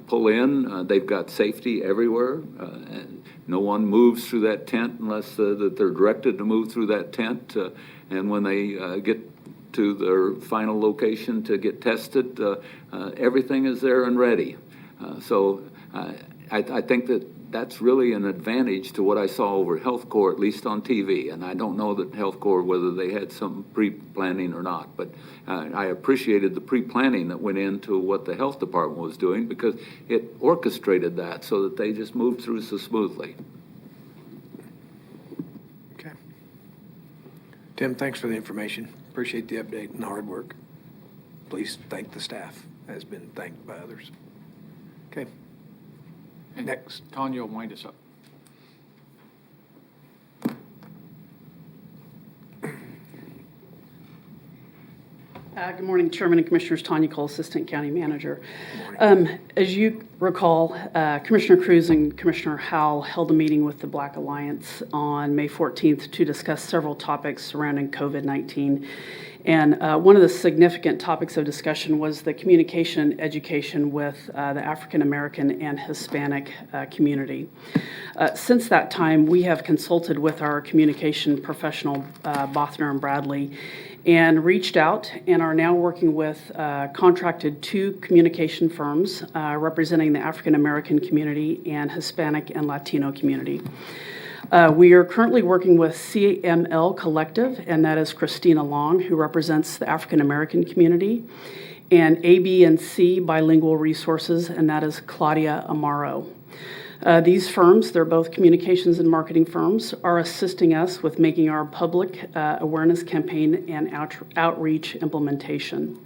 pull in, they've got safety everywhere. And no one moves through that tent unless that they're directed to move through that tent. And when they get to their final location to get tested, everything is there and ready. So I think that's really an advantage to what I saw over at Health Corps, at least on TV. And I don't know that Health Corps, whether they had some pre-planning or not, but I appreciated the pre-planning that went into what the health department was doing, because it orchestrated that so that they just moved through so smoothly. Okay. Tim, thanks for the information. Appreciate the update and the hard work. Please thank the staff, as been thanked by others. Okay. And Next. Tanya will wind us up. Good morning, Chairman and Commissioners. Tanya Cole, Assistant County Manager. As you recall, Commissioner Cruz and Commissioner Howell held a meeting with the Black Alliance on May 14th to discuss several topics surrounding COVID-19. And one of the significant topics of discussion was the communication education with the African American and Hispanic community. Since that time, we have consulted with our communication professional, Bothner and Bradley, and reached out and are now working with contracted 2 communication firms representing the African American community and Hispanic and Latino community. We are currently working with CML Collective, and that is Christina Long, who represents the African American community, and AB&C Bilingual Resources, and that is Claudia Amaro. These firms, they're both communications and marketing firms, are assisting us with making our public awareness campaign and outreach implementation.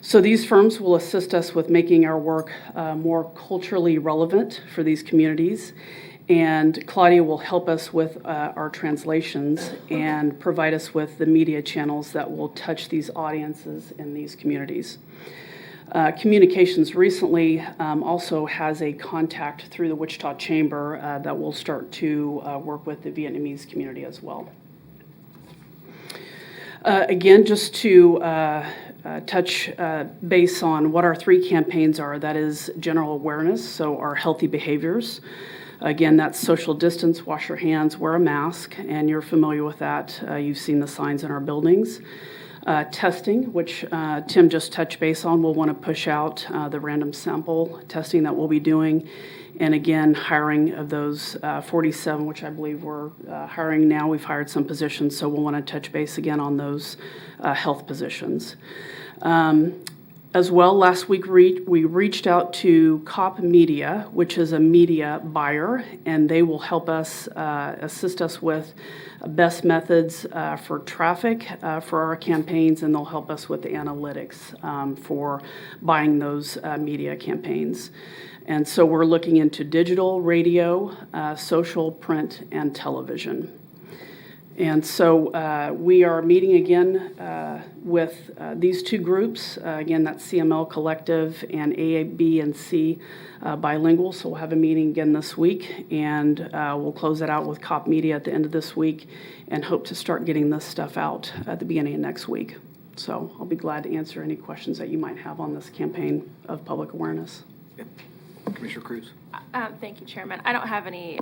So these firms will assist us with making our work more culturally relevant for these communities. And Claudia will help us with our translations and provide us with the media channels that will touch these audiences in these communities. Communications recently also has a contact through the Wichita Chamber that will start to work with the Vietnamese community as well. Again, just to touch base on what our 3 campaigns are, that is general awareness, so our healthy behaviors. Again, that's social distance, wash your hands, wear a mask, and you're familiar with that. You've seen the signs in our buildings. Testing, which Tim just touched base on, we'll want to push out the random sample testing that we'll be doing. And again, hiring of those 47, which I believe we're hiring now. We've hired some positions, so we'll want to touch base again on those health positions. As well, last week we reached out to COP Media, which is a media buyer, and they will help us assist us with best methods for traffic for our campaigns, and they'll help us with the analytics for buying those media campaigns. And so we're looking into digital, radio, social, print, and television. And so we are meeting again with these 2 groups. Again, that's CML Collective and AB&C Bilingual. So we'll have a meeting again this week, and we'll close it out with COP Media at the end of this week and hope to start getting this stuff out at the beginning of next week. So I'll be glad to answer any questions that you might have on this campaign of public awareness. Yep. Commissioner Cruz. Thank you, Chairman. I don't have any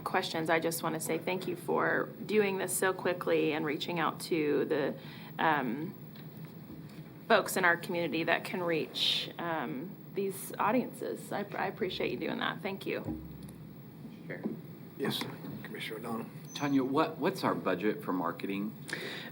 questions. I just want to say thank you for doing this so quickly and reaching out to the folks in our community that can reach these audiences. I appreciate you doing that. Thank you. Yes, Commissioner O'Donnell. Tanya, what's our budget for marketing?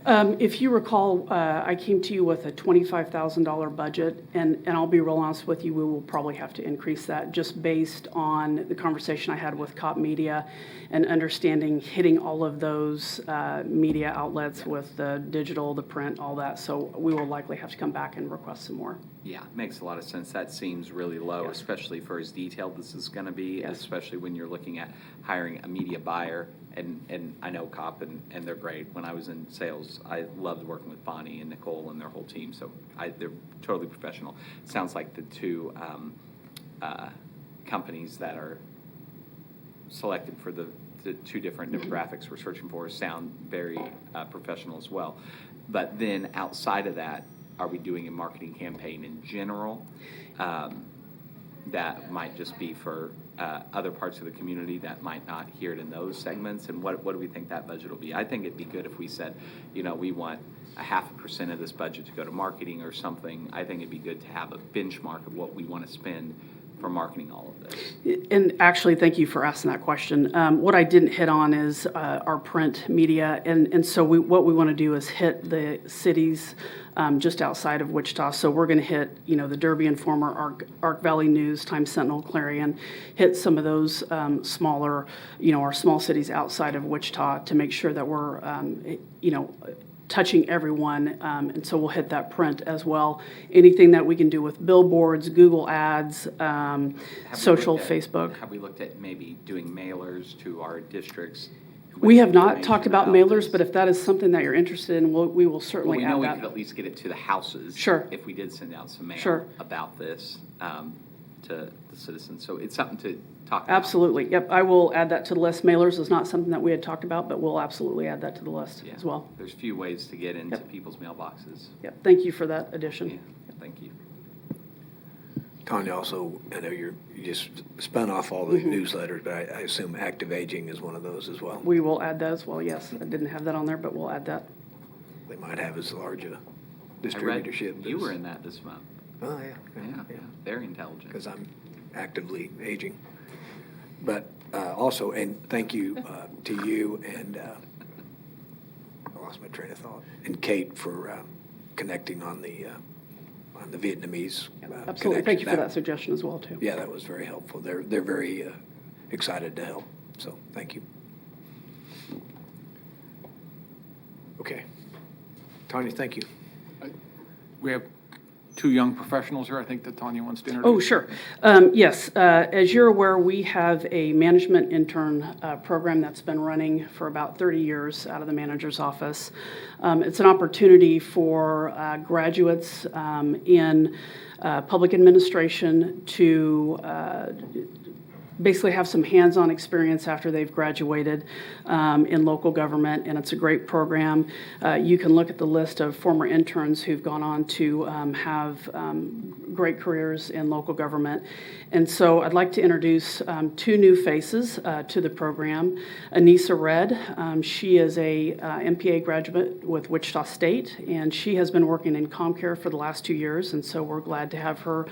If you recall, I came to you with a $25,000 budget, and I'll be real honest with you, we will probably have to increase that just based on the conversation I had with Cop Media and understanding hitting all of those media outlets with the digital, the print, all that. So we will likely have to come back and request some more. Yeah, makes a lot of sense. That seems really low, especially for as detailed this is going to be, especially when you're looking at hiring a media buyer. And I know COP, and they're great. When I was in sales, I loved working with Bonnie and Nicole and their whole team. So they're totally professional. It sounds like the two companies that are selected for the two different demographics we're searching for sound very professional as well. But then outside of that, are we doing a marketing campaign in general that might just be for other parts of the community that might not hear it in those segments? And what do we think that budget will be? I think it'd be good if we said, we want 0.5% of this budget to go to marketing or something. I think it'd be good to have a benchmark of what we want to spend for marketing all of this. And actually, thank you for asking that question. What I didn't hit on is our print media. And so what we want to do is hit the cities just outside of Wichita. So we're going to hit, the Derby Informer, Ark Valley News, Times Sentinel, Clarion, hit some of those smaller, our small cities outside of Wichita to make sure that we're, touching everyone, and so we'll hit that print as well. Anything that we can do with billboards, Google Ads, social, Facebook. Have we looked at maybe doing mailers to our districts? We have not talked about mailers, but if that is something that you're interested in, we will certainly we add know that. we could at least get it to the houses. Sure. If we did send out some mail Sure. about this to the citizens. So it's something to talk about. Absolutely. Yep. I will add that to the list. Mailers is not something that we had talked about, but we'll absolutely add that to the list as well. There's few ways to get into people's mailboxes. Yep. Thank you for that addition. Yeah. Thank you. Tanya, also, I know you just spun off all the newsletters, but I assume Active Aging is one of those as well. We will add that as well, yes. I didn't have that on there, but we'll add that. They might have as large a I read distributorship. you were in that this month. Oh, Yeah. Very intelligent. Because I'm actively aging. But also, and thank you to you and I lost my train of thought, and Kate for connecting on the Vietnamese. Absolutely. Thank you for connection. that suggestion as well, too. Yeah, that was very helpful. They're very excited to help. So thank you. Okay, Tanya, thank you. We have two young professionals here, I think, that Tanya wants to introduce. Oh, sure. Yes, as you're aware, we have a management intern program that's been running for about 30 years out of the manager's office. It's an opportunity for graduates in public administration to basically have some hands-on experience after they've graduated in local government, and it's a great program. You can look at the list of former interns who've gone on to have great careers in local government. And so I'd like to introduce two new faces to the program. Anissa Red, she is a MPA graduate with Wichita State, and she has been working in ComCare for the last 2 years, and so we're glad to have her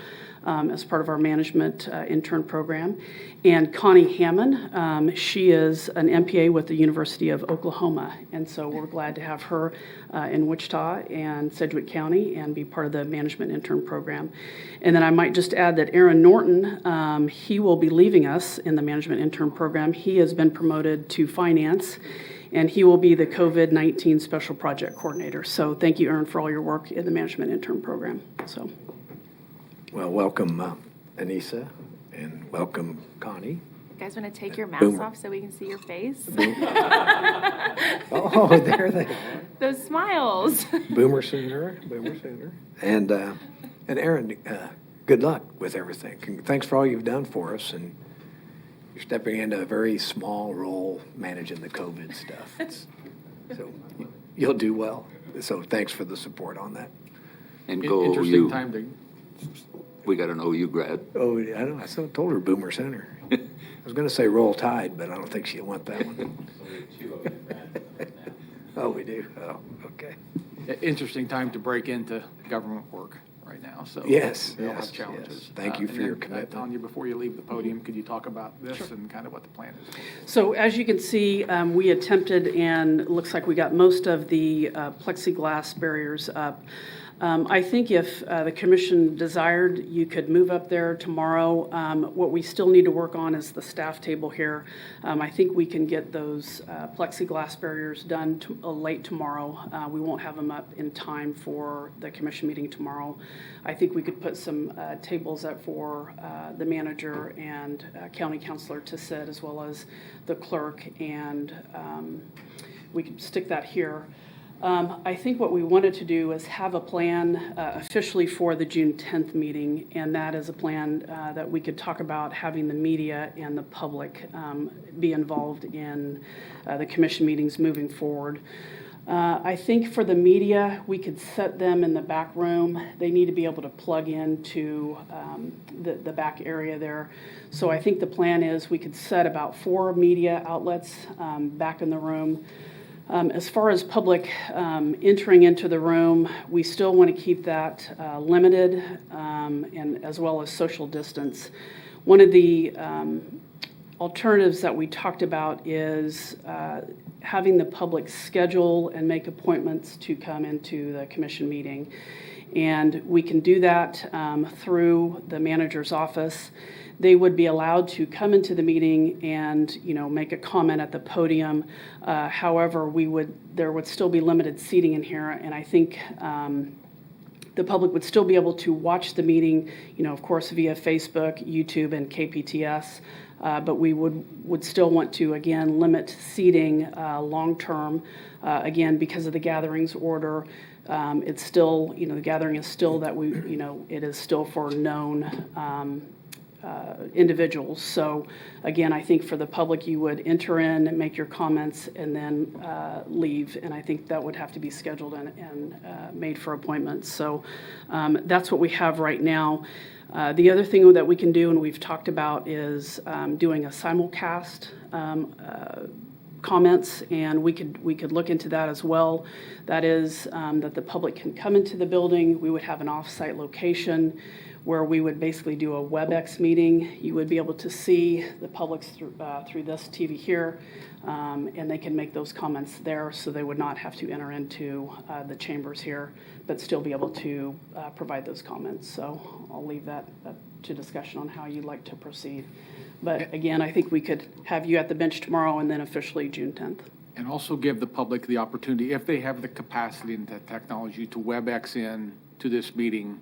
as part of our management intern program. And Connie Hammond, she is an MPA with the University of Oklahoma, and so we're glad to have her in Wichita and Sedgwick County and be part of the management intern program. And then I might just add that Aaron Norton, he will be leaving us in the management intern program. He has been promoted to finance, and he will be the COVID-19 special project coordinator. So thank you, Aaron, for all your work in the management intern program. So. Well, welcome, Anissa, and welcome, Connie. You guys want to take your masks Boomer. off so we can see your face? Oh, there they are. Those smiles. Boomer sooner. And Aaron, good luck with everything. Thanks for all you've done for us, and you're stepping into a very small role managing the COVID stuff. So you'll do well. So thanks for the support on that. And go Interesting OU. time to. We got an OU grad. Oh, I know. I told her Boomer Center. I was going to say Roll Tide, but I don't think she'll want that one. Oh, we do? Oh, okay. Interesting time to break into government work. right now, so. Yes, they all have yes, challenges. yes. Thank you And for your then, commitment. Tanya, before you leave the podium, could you talk about this and kind of what the plan is? So as you can see, we attempted, and it looks like we got most of the plexiglass barriers up. I think if the commission desired, you could move up there tomorrow. What we still need to work on is the staff table here. I think we can get those plexiglass barriers done late tomorrow. We won't have them up in time for the commission meeting tomorrow. I think we could put some tables up for the manager and county councilor to sit, as well as the clerk, and we could stick that here. I think what we wanted to do is have a plan officially for the June 10th meeting, and that is a plan that we could talk about having the media and the public be involved in the commission meetings moving forward. I think for the media, we could set them in the back room. They need to be able to plug into the back area there. So I think the plan is we could set about 4 media outlets back in the room. As far as public entering into the room, we still want to keep that limited, and as well as social distance. One of the alternatives that we talked about is having the public schedule and make appointments to come into the commission meeting. And we can do that through the manager's office. They would be allowed to come into the meeting and, make a comment at the podium. However, there would still be limited seating in here, and I think the public would still be able to watch the meeting, of course, via Facebook, YouTube, and KPTS. But we would still want to, again, limit seating long-term, again, because of the gatherings order. It's still, the gathering is still that it is still for known individuals. So again, I think for the public, you would enter in and make your comments and then leave. And I think that would have to be scheduled and made for appointments. So that's what we have right now. The other thing that we can do, and we've talked about, is doing a simulcast comments, and we could look into that as well. That is that the public can come into the building. We would have an off-site location where we would basically do a WebEx meeting. You would be able to see the public through this TV here, and they can make those comments there, so they would not have to enter into the chambers here, but still be able to provide those comments. So I'll leave that to discussion on how you'd like to proceed. But again, I think we could have you at the bench tomorrow and then officially June 10th. And also give the public the opportunity, if they have the capacity and the technology, to WebEx in to this meeting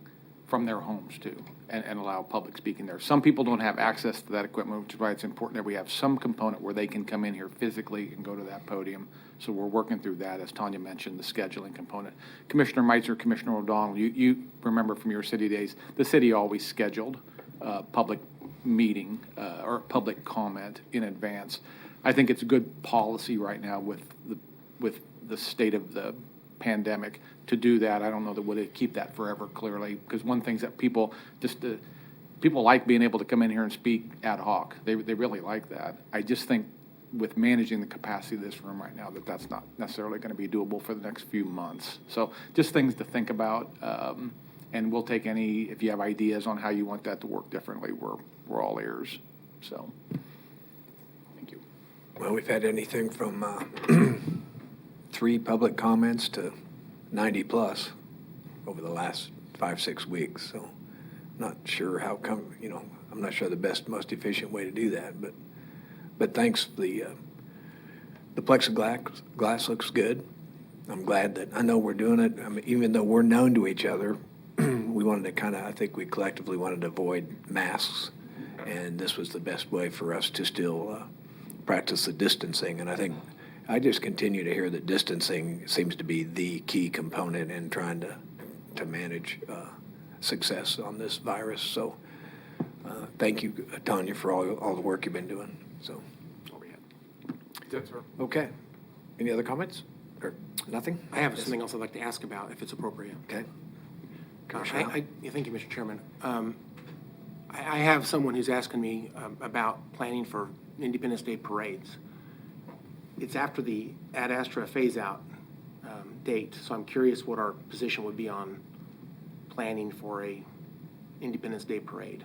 from their homes too, and allow public speaking there. Some people don't have access to that equipment, which is why it's important that we have some component where they can come in here physically and go to that podium. So we're working through that, as Tanya mentioned, the scheduling component. Commissioner Meitzer, Commissioner O'Donnell, you remember from your city days, the city always scheduled public meeting or public comment in advance. I think it's good policy right now with the state of the pandemic to do that. I don't know that would keep that forever, clearly, because one thing that people like being able to come in here and speak ad hoc. They really like that. I just think with managing the capacity of this room right now, that's not necessarily going to be doable for the next few months. So just things to think about, and we'll take any, if you have ideas on how you want that to work differently, we're all ears. So thank you. Well, we've had anything from 3 public comments to 90 plus over the last 5-6 weeks. So not sure how come, I'm not sure the most efficient way to do that, but thanks. The plexiglass looks good. I'm glad that I know we're doing it. I mean, even though we're known to each other, we wanted to I think we collectively wanted to avoid masks, and this was the best way for us to still practice the distancing. And I think I just continue to hear that distancing seems to be the key component in trying to manage success on this virus. So thank you, Tanya, for all the work you've been doing. So, That's sir. Okay. Any other comments? Or nothing? I have something else I'd like to ask about, if it's appropriate. Okay. Thank you, Mr. Chairman. I have someone who's asking me about planning for Independence Day parades. It's after the Ad Astra phase-out date, so I'm curious what our position would be on planning for a Independence Day parade.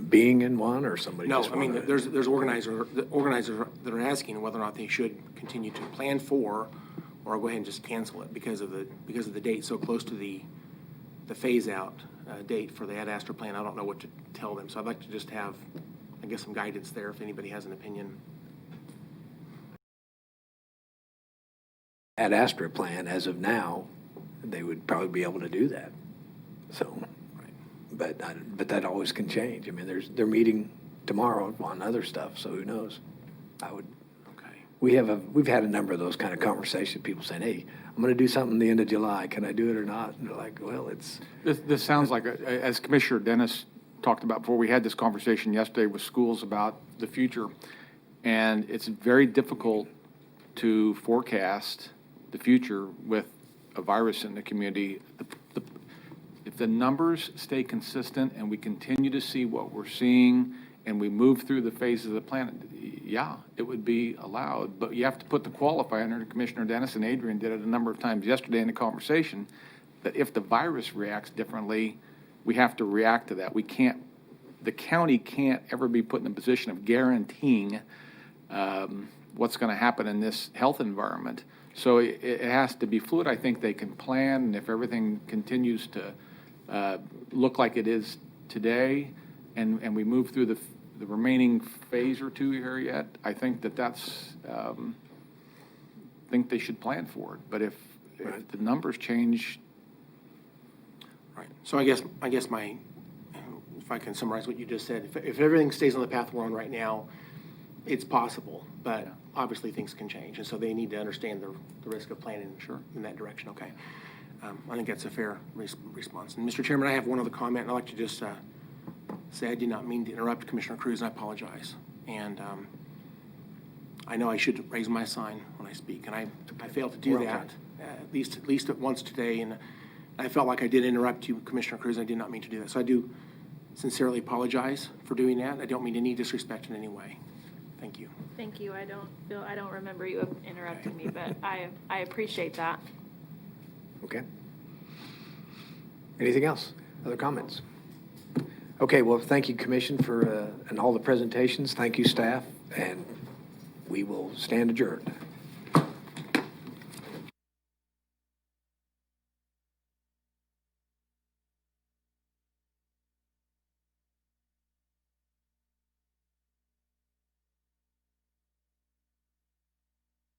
Being in one, or somebody No, just I mean, wanted- there's organizers that are asking whether or not they should continue to plan for, or go ahead and just cancel it because of the date so close to the phase-out date for the Ad Astra plan. I don't know what to tell them, so I'd like to just have, I guess, some guidance there if anybody has an opinion. Ad Astra plan, as of now, they would probably be able to do that. So, but that always can change. I mean, they're meeting tomorrow on other stuff, so who knows? Okay. We've had a number of those kind of conversations, people saying, hey, I'm going to do something the end of July. Can I do it or not? And they're like, well, it's. This sounds like, as Commissioner Dennis talked about before, we had this conversation yesterday with schools about the future, and it's very difficult to forecast the future with a virus in the community. If the numbers stay consistent and we continue to see what we're seeing and we move through the phases of the plan, yeah, it would be allowed. But you have to put the qualifier under. Commissioner Dennis and Adrian did it a number of times yesterday in the conversation, that if the virus reacts differently, we have to react to that. The county can't ever be put in a position of guaranteeing what's going to happen in this health environment. So it has to be fluid. I think they can plan, and if everything continues to look like it is today, and we move through the remaining phase or two here yet, I think that's, think they should plan for it. But if the numbers change. Right. So I guess if I can summarize what you just said, if everything stays on the path we're on right now, it's possible, but obviously things can change, and so they need to understand the risk of planning in that direction. Okay. I think that's a fair response. And Mr. Chairman, I have one other comment, and I'd like to just say I did not mean to interrupt Commissioner Cruz, and I apologize. And I know I should raise my sign when I speak, and I failed to do that at least once today, and I felt like I did interrupt you, Commissioner Cruz. I did not mean to do that, so I do sincerely apologize for doing that. I don't mean any disrespect in any way. Thank you. Thank you. I don't remember you interrupting me, but I appreciate that. Okay. Anything else? Other comments? Okay, well, thank you, Commission, for and all the presentations. Thank you, staff, and we will stand adjourned.